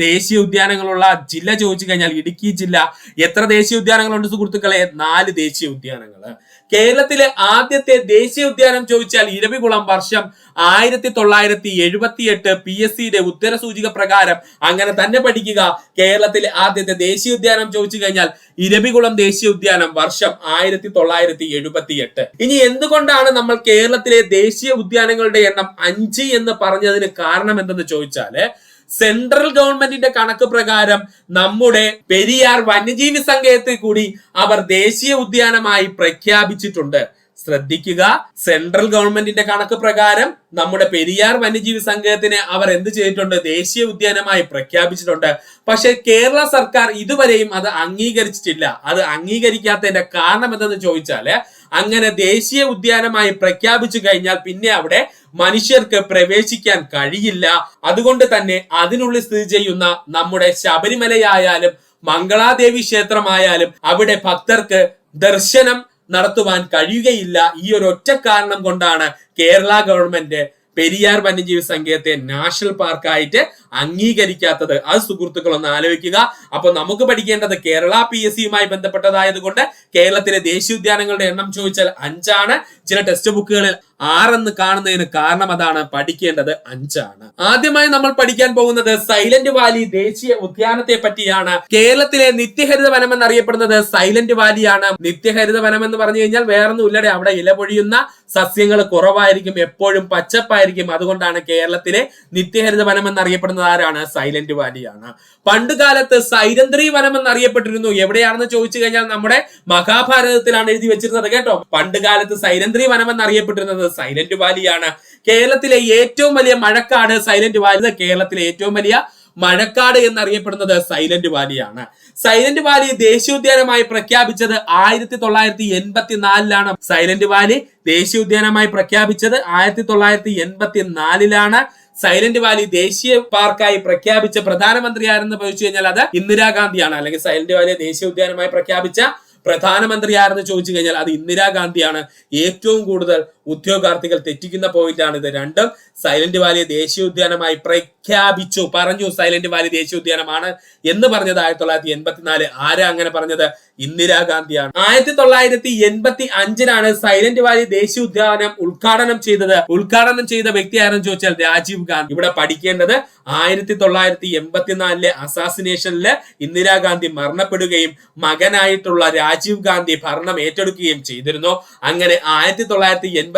ദേശീയ ഉദ്യാനങ്ങളുള്ള ജില്ല ചോദിച്ചു കഴിഞ്ഞാൽ ഇടുക്കി ജില്ല. എത്ര ദേശീയ ഉദ്യാനങ്ങളുണ്ട് സുഹൃത്തുക്കളെ? 4 ദേശീയ ഉദ്യാനങ്ങൾ. കേരളത്തിലെ ആദ്യത്തെ ദേശീയ ഉദ്യാനം ചോദിച്ചാൽ ഇരവികുളം. വർഷം 1978. PSCയുടെ ഉത്തര സൂചിക പ്രകാരം അങ്ങനെ തന്നെ പഠിക്കുക. കേരളത്തിലെ ആദ്യത്തെ ദേശീയ ഉദ്യാനം ചോദിച്ചു കഴിഞ്ഞാൽ ഇരവികുളം ദേശീയ ഉദ്യാനം, വർഷം 1978. ഇനി എന്തുകൊണ്ടാണ് നമ്മൾ കേരളത്തിലെ ദേശീയ ഉദ്യാനങ്ങളുടെ എണ്ണം 5 എന്ന് പറഞ്ഞതിന് കാരണം എന്തെന്ന് ചോദിച്ചാല്, സെൻട്രൽ ഗവൺമെന്റിന്റെ കണക്ക് പ്രകാരം നമ്മുടെ പെരിയാർ വന്യജീവി സങ്കേതത്തെ കൂടി അവർ ദേശീയ ഉദ്യാനമായി പ്രഖ്യാപിച്ചിട്ടുണ്ട്. ശ്രദ്ധിക്കുക, സെൻട്രൽ ഗവൺമെന്റിന്റെ കണക്ക് പ്രകാരം നമ്മുടെ പെരിയാർ വന്യജീവി സങ്കേതത്തിനെ അവർ എന്ത് ചെയ്തിട്ടുണ്ട്? ദേശീയ ഉദ്യാനമായി പ്രഖ്യാപിച്ചിട്ടുണ്ട്. പക്ഷെ കേരള സർക്കാർ ഇതുവരെയും അത് അംഗീകരിച്ചിട്ടില്ല. അത് അംഗീകരിക്കാത്തതിന്റെ കാരണം എന്തെന്ന് ചോദിച്ചാല്, അങ്ങനെ ദേശീയ ഉദ്യാനമായി പ്രഖ്യാപിച്ചു കഴിഞ്ഞാൽ പിന്നെ അവിടെ മനുഷ്യർക്ക് പ്രവേശിക്കാൻ കഴിയില്ല. അതുകൊണ്ട് തന്നെ അതിനുള്ളിൽ സ്ഥിതി ചെയ്യുന്ന നമ്മുടെ ശബരിമലയായാലും മംഗളാദേവി ക്ഷേത്രമായാലും അവിടെ ഭക്തർക്ക് ദർശനം നടത്തുവാൻ കഴിയുകയില്ല. ഈ ഒരു ഒറ്റ കാരണം കൊണ്ടാണ് കേരള ഗവൺമെന്റ് പെരിയാർ വന്യജീവി സങ്കേതത്തെ നാഷണൽ പാർക്കായിട്ട് അംഗീകരിക്കാത്തത്. അത് സുഹൃത്തുക്കൾ ഒന്ന് ആലോചിക്കുക. അപ്പൊ നമുക്ക് പഠിക്കേണ്ടത് കേരള PSCയുമായി ബന്ധപ്പെട്ടതായതുകൊണ്ട് കേരളത്തിലെ ദേശീയോദ്യാനങ്ങളുടെ എണ്ണം ചോദിച്ചാൽ 5 ആണ്. ചില ടെക്സ്റ്റ് ബുക്കുകളിൽ 6 എന്ന് കാണുന്നതിന് കാരണം അതാണ്, പഠിക്കേണ്ടത് 5 ആണ്. ആദ്യമായി നമ്മൾ പഠിക്കാൻ പോകുന്നത് സൈലന്റ് വാലി ദേശീയ ഉദ്യാനത്തെ പറ്റിയാണ്. കേരളത്തിലെ നിത്യഹരിത വനം എന്നറിയപ്പെടുന്നത് സൈലന്റ് വാലിയാണ്. നിത്യഹരിത വനം എന്ന് പറഞ്ഞു കഴിഞ്ഞാൽ വേറൊന്നും ഇല്ലടെ, അവിടെ ഇല പൊഴിയുന്ന സസ്യങ്ങൾ കുറവായിരിക്കും, എപ്പോഴും പച്ചപ്പായിരിക്കും. അതുകൊണ്ടാണ് കേരളത്തിലെ നിത്യഹരിത വനം എന്നറിയപ്പെടുന്നത് ആരാണ്? സൈലന്റ് വാലിയാണ്. പണ്ട് കാലത്ത് സൈരന്ത്രി വനം എന്നറിയപ്പെട്ടിരുന്നു. എവിടെയാണെന്ന് ചോദിച്ചു കഴിഞ്ഞാൽ നമ്മുടെ മഹാഭാരതത്തിലാണ് എഴുതി വെച്ചിരുന്നത് കേട്ടോ. പണ്ട് കാലത്ത് സൈരന്ത്രി വനം എന്നറിയപ്പെട്ടിരുന്നത് സൈലന്റ് വാലിയാണ്. കേരളത്തിലെ ഏറ്റവും വലിയ മഴക്കാട് സൈലന്റ് വാലി. കേരളത്തിലെ ഏറ്റവും വലിയ മഴക്കാട് എന്നറിയപ്പെടുന്നത് സൈലന്റ് വാലിയാണ്. സൈലന്റ് വാലി ദേശീയോദ്യാനമായി പ്രഖ്യാപിച്ചത് 1984ലാണ്. സൈലന്റ് വാലി ദേശീയോദ്യാനമായി പ്രഖ്യാപിച്ചത് 1984ലാണ്. സൈലന്റ് വാലി ദേശീയ പാർക്കായി പ്രഖ്യാപിച്ച പ്രധാനമന്ത്രി ആരെന്ന് ചോദിച്ചു കഴിഞ്ഞാൽ അത് ഇന്ദിരാഗാന്ധിയാണ്. അല്ലെങ്കിൽ സൈലന്റ് വാലിയെ ദേശീയ ഉദ്യാനമായി പ്രഖ്യാപിച്ച പ്രധാനമന്ത്രി ആരെന്ന് ചോദിച്ചു കഴിഞ്ഞാൽ അത് ഇന്ദിരാഗാന്ധിയാണ്. ഏറ്റവും കൂടുതൽ ഉദ്യോഗാർത്ഥികൾ തെറ്റിക്കുന്ന പോയിന്റ് ആണ് ഇത് രണ്ടും. സൈലന്റ് വാലിയെ ദേശീയ ഉദ്യാനമായി പ്രഖ്യാപിച്ചു, പറഞ്ഞു സൈലന്റ് വാലി ദേശീയ ഉദ്യാനമാണ് എന്ന് പറഞ്ഞത് 1984. ആരാ അങ്ങനെ പറഞ്ഞത്? ഇന്ദിരാഗാന്ധിയാണ്. 1985ലാണ് സൈലന്റ് വാലി ദേശീയ ഉദ്യാനം ഉദ്ഘാടനം ചെയ്തത്. ഉദ്ഘാടനം ചെയ്ത വ്യക്തി ആരെന്ന് ചോദിച്ചാൽ രാജീവ് ഗാന്ധി. ഇവിടെ പഠിക്കേണ്ടത് 1984 അസാസിനേഷനില് ഇന്ദിരാഗാന്ധി മരണപ്പെടുകയും മകനായിട്ടുള്ള രാജീവ് ഗാന്ധി ഭരണം ഏറ്റെടുക്കുകയും ചെയ്തിരുന്നു. അങ്ങനെ 1985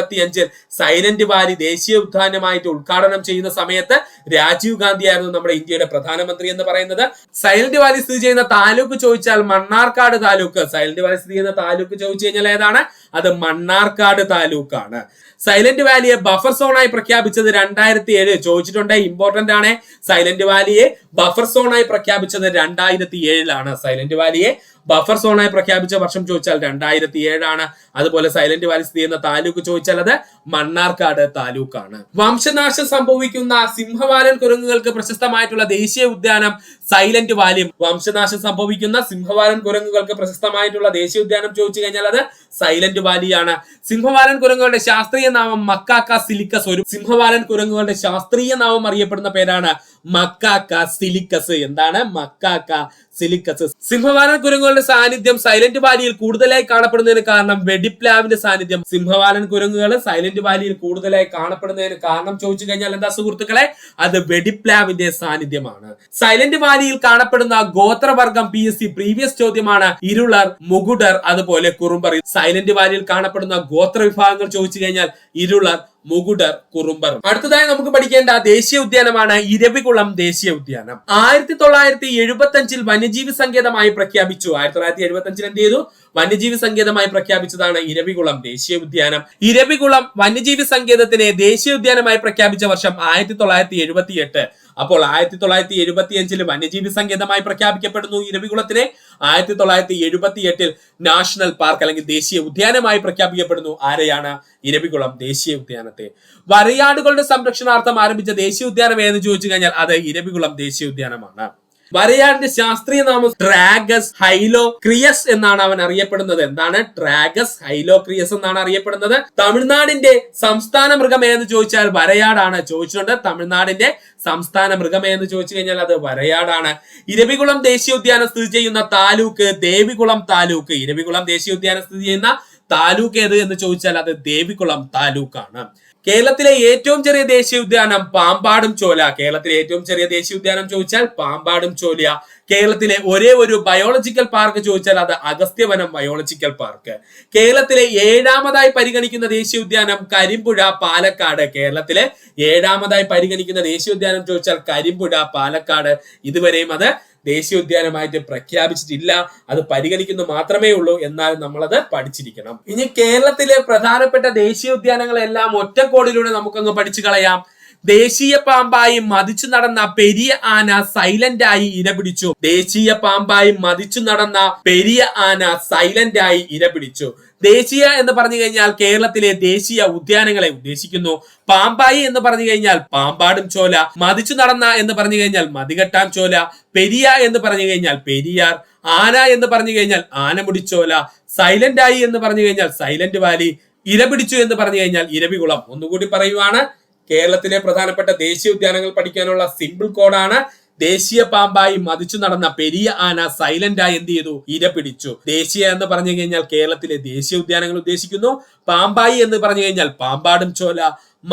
സൈലന്റ് വാലി ദേശീയ ഉദ്യാനമായിട്ട് ഉദ്ഘാടനം ചെയ്യുന്ന സമയത്ത് രാജീവ് ഗാന്ധി ആയിരുന്നു നമ്മുടെ ഇന്ത്യയുടെ പ്രധാനമന്ത്രി എന്ന് പറയുന്നത്. സൈലന്റ് വാലി സ്ഥിതി ചെയ്യുന്ന താലൂക്ക് ചോദിച്ചാൽ മണ്ണാർക്കാട് താലൂക്ക്. സൈലന്റ് വാലി സ്ഥിതി ചെയ്യുന്ന താലൂക്ക് ചോദിച്ചു കഴിഞ്ഞാൽ ഏതാണ്? അത് മണ്ണാർക്കാട് താലൂക്കാണ്. സൈലന്റ് വാലിയെ ബഫർ സോണായി പ്രഖ്യാപിച്ചത് 2007. ചോദിച്ചിട്ടുണ്ട്, ഇമ്പോർട്ടന്റ് ആണ്. സൈലന്റ് വാലിയെ ബഫർ സോണായി പ്രഖ്യാപിച്ചത് 2007ലാണ്. സൈലന്റ് വാലിയെ ബഫർ സോണായി പ്രഖ്യാപിച്ച വർഷം ചോദിച്ചാൽ 2007 അതുപോലെ സൈലന്റ് വാലി സ്ഥിതി ചെയ്യുന്ന താലൂക്ക് ചോദിച്ചാൽ അത് മണ്ണാർക്കാട് താലൂക്കാണ്. വംശനാശം സംഭവിക്കുന്ന സിംഹവാലൻ കുരങ്ങുകൾക്ക് പ്രശസ്തമായിട്ടുള്ള ദേശീയ ഉദ്യാനം സൈലന്റ് വാലിയും. വംശനാശം സംഭവിക്കുന്ന സിംഹവാലൻ കുരങ്ങുകൾക്ക് പ്രശസ്തമായിട്ടുള്ള ദേശീയ ഉദ്യാനം ചോദിച്ചു കഴിഞ്ഞാൽ അത് സൈലന്റ് വാലിയാണ്. സിംഹവാലൻ കുരങ്ങുകളുടെ ശാസ്ത്രീയ നാമം മക്കാക്ക സിലിക്കസ്. ഒരു സിംഹവാലൻ കുരങ്ങുകളുടെ ശാസ്ത്രീയ നാമം അറിയപ്പെടുന്ന പേരാണ് മക്കാക്ക സിലിക്കസ്. എന്താണ്? മക്കാക്ക സിലിക്കസ്. സിംഹവാലൻ കുരങ്ങുകളുടെ സാന്നിധ്യം സൈലന്റ് വാലിയിൽ കൂടുതലായി കാണപ്പെടുന്നതിന് കാരണം വെടിപ്ലാവിന്റെ സാന്നിധ്യം. സിംഹവാലൻ കുരങ്ങുകൾ സൈലന്റ് വാലിയിൽ കൂടുതലായി കാണപ്പെടുന്നതിന് കാരണം ചോദിച്ചു കഴിഞ്ഞാൽ എന്താ സുഹൃത്തുക്കളെ? അത് വെടിപ്ലാവിന്റെ സാന്നിധ്യമാണ്. സൈലന്റ് വാലിയിൽ കാണപ്പെടുന്ന ഗോത്രവർഗം PSC പ്രീവിയസ് ചോദ്യമാണ്. ഇരുളർ, മുകുടർ, അതുപോലെ കുറുമ്പർ. സൈലന്റ് വാലിയിൽ കാണപ്പെടുന്ന ഗോത്ര വിഭാഗങ്ങൾ ചോദിച്ചു കഴിഞ്ഞാൽ ഇരുളർ, മുകുടർ, കുറുമ്പർ. അടുത്തതായി നമുക്ക് പഠിക്കേണ്ട ദേശീയ ഉദ്യാനമാണ് ഇരവികുളം ദേശീയ ഉദ്യാനം. 1975 വന്യജീവി സങ്കേതമായി പ്രഖ്യാപിച്ചു. 1975 എന്ത് ചെയ്തു? വന്യജീവി സങ്കേതമായി പ്രഖ്യാപിച്ചതാണ് ഇരവികുളം ദേശീയ ഉദ്യാനം. ഇരവികുളം വന്യജീവി സങ്കേതത്തിനെ ദേശീയ ഉദ്യാനമായി പ്രഖ്യാപിച്ച വർഷം 1978. അപ്പോൾ 1975 വന്യജീവി സങ്കേതമായി പ്രഖ്യാപിക്കപ്പെടുന്നു ഇരവികുളത്തിനെ. 1978 നാഷണൽ പാർക്ക് അല്ലെങ്കിൽ ദേശീയ ഉദ്യാനമായി പ്രഖ്യാപിക്കപ്പെടുന്നു. ആരെയാണ്? ഇരവികുളം ദേശീയ ഉദ്യാനത്തെ. വരയാടുകളുടെ സംരക്ഷണാർത്ഥം ആരംഭിച്ച ദേശീയ ഉദ്യാനം ഏതെന്ന് ചോദിച്ചു കഴിഞ്ഞാൽ അത് ഇരവികുളം ദേശീയ ഉദ്യാനമാണ്. വരയാടിന്റെ ശാസ്ത്രീയ നാമം ട്രാഗസ് ഹൈലോക്രിയസ് എന്നാണ് അവൻ അറിയപ്പെടുന്നത്. എന്താണ്? ട്രാഗസ് ഹൈലോക്രിയസ് എന്നാണ് അറിയപ്പെടുന്നത്. തമിഴ്നാടിന്റെ സംസ്ഥാന മൃഗം ഏതെന്ന് ചോദിച്ചാൽ വരയാടാണ്. ചോദിച്ചിട്ടുണ്ട്, തമിഴ്നാടിന്റെ സംസ്ഥാന മൃഗം ഏതെന്ന് ചോദിച്ചു കഴിഞ്ഞാൽ അത് വരയാടാണ്. ഇരവികുളം ദേശീയോദ്യാനം സ്ഥിതി ചെയ്യുന്ന താലൂക്ക് ദേവികുളം താലൂക്ക്. ഇരവികുളം ദേശീയോദ്യാനം സ്ഥിതി ചെയ്യുന്ന താലൂക്ക് ഏത് എന്ന് ചോദിച്ചാൽ അത് ദേവികുളം താലൂക്കാണ്. കേരളത്തിലെ ഏറ്റവും ചെറിയ ദേശീയ ഉദ്യാനം പാമ്പാടും ചോല. കേരളത്തിലെ ഏറ്റവും ചെറിയ ദേശീയ ഉദ്യാനം ചോദിച്ചാൽ പാമ്പാടും ചോല. കേരളത്തിലെ ഒരേ ഒരു ബയോളജിക്കൽ പാർക്ക് ചോദിച്ചാൽ അത് അഗസ്ത്യവനം ബയോളജിക്കൽ പാർക്ക്. കേരളത്തിലെ 7ാമതായി പരിഗണിക്കുന്ന ദേശീയ ഉദ്യാനം കരിമ്പുഴ പാലക്കാട്. കേരളത്തിലെ 7ാമതായി പരിഗണിക്കുന്ന ദേശീയ ഉദ്യാനം ചോദിച്ചാൽ കരിമ്പുഴ പാലക്കാട്. ഇതുവരെയും അത് ദേശീയ ഉദ്യാനമായിട്ട് പ്രഖ്യാപിച്ചിട്ടില്ല, അത് പരിഗണിക്കുന്നു മാത്രമേ ഉള്ളൂ. എന്നാൽ നമ്മളത് പഠിച്ചിരിക്കണം. ഇനി കേരളത്തിലെ പ്രധാനപ്പെട്ട ദേശീയ ഉദ്യാനങ്ങളെല്ലാം ഒറ്റക്കോടിലൂടെ നമുക്കങ്ങ് പഠിച്ചു കളയാം. ദേശീയ പാമ്പായി മതിച്ചു നടന്ന പെരിയ ആന സൈലന്റ് ആയി ഇരപിടിച്ചു. ദേശീയ പാമ്പായി മതിച്ചു നടന്ന പെരിയ ആന സൈലന്റ് ആയി ഇരപിടിച്ചു. ദേശീയ എന്ന് പറഞ്ഞു കഴിഞ്ഞാൽ കേരളത്തിലെ ദേശീയ ഉദ്യാനങ്ങളെ ഉദ്ദേശിക്കുന്നു. പാമ്പായി എന്ന് പറഞ്ഞു കഴിഞ്ഞാൽ പാമ്പാടും ചോല. മതിച്ചു നടന്ന എന്ന് പറഞ്ഞു കഴിഞ്ഞാൽ മതികെട്ടാം ചോല. പെരിയ എന്ന് പറഞ്ഞു കഴിഞ്ഞാൽ പെരിയാർ. ആന എന്ന് പറഞ്ഞു കഴിഞ്ഞാൽ ആനമുടിച്ചോല. സൈലന്റ് ആയി എന്ന് പറഞ്ഞു കഴിഞ്ഞാൽ സൈലന്റ് വാലി. ഇരപിടിച്ചു എന്ന് പറഞ്ഞു കഴിഞ്ഞാൽ ഇരവികുളം. ഒന്നുകൂടി പറയുവാണ്, കേരളത്തിലെ പ്രധാനപ്പെട്ട ദേശീയ ഉദ്യാനങ്ങൾ പഠിക്കാനുള്ള സിമ്പിൾ കോഡാണ് ദേശീയ പാമ്പായി മതിച്ചു നടന്ന പെരിയ ആന സൈലന്റ് ആയി എന്ത് ചെയ്തു? ഇരപിടിച്ചു. ദേശീയ എന്ന് പറഞ്ഞു കഴിഞ്ഞാൽ കേരളത്തിലെ ദേശീയ ഉദ്യാനങ്ങൾ ഉദ്ദേശിക്കുന്നു. പാമ്പായി എന്ന് പറഞ്ഞു കഴിഞ്ഞാൽ പാമ്പാടും ചോല.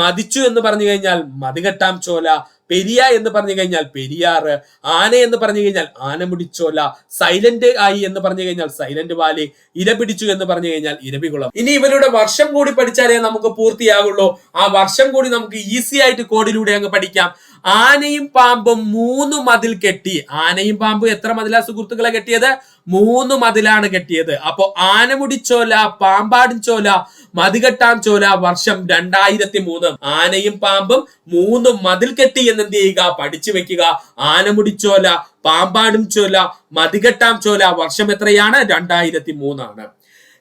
മതിച്ചു എന്ന് പറഞ്ഞു കഴിഞ്ഞാൽ മതികെട്ടാം ചോല. പെരിയ എന്ന് പറഞ്ഞു കഴിഞ്ഞാൽ പെരിയാറ്. ആന എന്ന് പറഞ്ഞു കഴിഞ്ഞാൽ ആനമുടിച്ചോല. സൈലന്റ് ആയി എന്ന് പറഞ്ഞു കഴിഞ്ഞാൽ സൈലന്റ് വാലി. ഇരപിടിച്ചു എന്ന് പറഞ്ഞു കഴിഞ്ഞാൽ ഇരവികുളം. ഇനി ഇവരുടെ വർഷം കൂടി പഠിച്ചാലേ നമുക്ക് പൂർത്തിയാകുള്ളൂ. ആ വർഷം കൂടി നമുക്ക് ഈസി ആയിട്ട് കോഡിലൂടെ അങ്ങ് പഠിക്കാം. ആനയും പാമ്പും 3 മതിൽ കെട്ടി. ആനയും പാമ്പും എത്ര മതിലാ സുഹൃത്തുക്കളെ കെട്ടിയത്? 3 മതിലാണ് കെട്ടിയത്. അപ്പോ ആനമുടിച്ചോല, പാമ്പാടും ചോല, മതികെട്ടാം ചോല വർഷം 2003. ആനയും പാമ്പും 3 മതിൽ കെട്ടി എന്ന് എന്ത് ചെയ്യുക? പഠിച്ചു വെക്കുക. ആനമുടിച്ചോല, പാമ്പാടും ചോല, മതികെട്ടാം ചോല വർഷം എത്രയാണ്? 2003 ആണ്.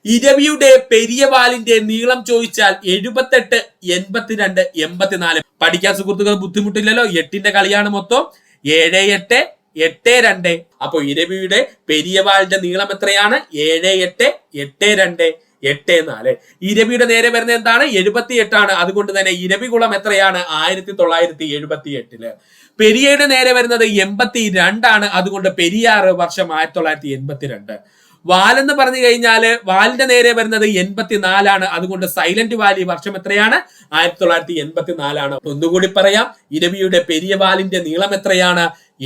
ഇരവിയുടെ പെരിയ വാലിന്റെ നീളം ചോദിച്ചാൽ 78, 82, 84. പഠിക്കാൻ സുഹൃത്തുക്കൾ ബുദ്ധിമുട്ടില്ലല്ലോ. 8ന്റെ കളിയാണ് മൊത്തം. 7, 8, 8, 2. അപ്പൊ ഇരവിയുടെ പെരിയ വാലിന്റെ നീളം എത്രയാണ്? 7, 8, 8, 2, 8, 4. ഇരവിയുടെ നേരെ വരുന്നത് എന്താണ്? 78 ആണ്. അതുകൊണ്ട് തന്നെ ഇരവികുളം എത്രയാണ്? 1978. പെരിയയുടെ നേരെ വരുന്നത് 82 ആണ്. അതുകൊണ്ട് പെരിയാറ് വർഷം 1982. വാലെന്ന് പറഞ്ഞു കഴിഞ്ഞാല് വാലിന്റെ നേരെ വരുന്നത് 84 ആണ്. അതുകൊണ്ട് സൈലന്റ് വാലി വർഷം എത്രയാണ്? 1984 ആണ്. ഒന്നുകൂടി പറയാം, ഇരവിയുടെ പെരിയ വാലിന്റെ നീളം എത്രയാണ്?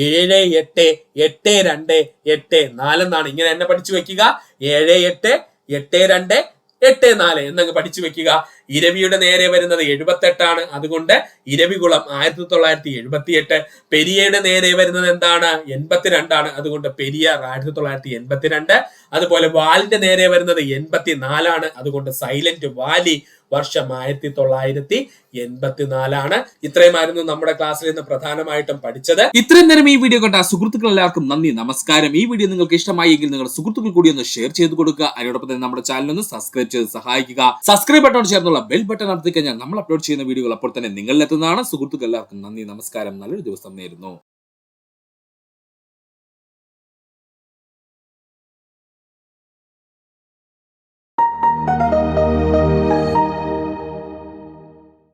7, 8, 8, 2, 8, 4 എന്നാണ്. ഇങ്ങനെ തന്നെ പഠിച്ചു വെക്കുക. 7, 8, 8, 2, 8, 4 എന്നങ്ങ് പഠിച്ചു വെക്കുക. ഇരവിയുടെ നേരെ വരുന്നത് 78 ആണ്. അതുകൊണ്ട് ഇരവികുളം 1978. പെരിയയുടെ നേരെ വരുന്നത് എന്താണ്? 82 ആണ്. അതുകൊണ്ട് പെരിയാർ 1982. അതുപോലെ വാലിന്റെ നേരെ വരുന്നത് 84 ആണ്. അതുകൊണ്ട് സൈലന്റ് വാലി വർഷം 1984 ആണ്. ഇത്രയുമായിരുന്നു നമ്മുടെ ക്ലാസ്സിൽ നിന്ന് പ്രധാനമായിട്ടും പഠിച്ചത്. ഇത്രയും നേരം ഈ വീഡിയോ കണ്ട സുഹൃത്തുക്കൾ എല്ലാവർക്കും നന്ദി, നമസ്കാരം. ഈ വീഡിയോ നിങ്ങൾക്ക് ഇഷ്ടമായെങ്കിൽ നിങ്ങളുടെ സുഹൃത്തുക്കൾ കൂടി ഒന്ന് ഷെയർ ചെയ്ത് കൊടുക്കുക. അതിനോടൊപ്പം തന്നെ നമ്മുടെ ചാനൽ ഒന്ന് സബ്സ്ക്രൈബ് ചെയ്ത് സഹായിക്കുക. സബ്സ്ക്രൈബ് ബട്ടൺ ചേർന്നുള്ള ബെൽ ബട്ടൺ അമർത്തി കഴിഞ്ഞാൽ നമ്മൾ അപ്ലോഡ് ചെയ്യുന്ന വീഡിയോകൾ അപ്പോൾ തന്നെ നിങ്ങളിലെത്തുന്നതാണ്. സുഹൃത്തുക്കൾ എല്ലാവർക്കും നന്ദി, നമസ്കാരം. നല്ലൊരു ദിവസം നേരുന്നു.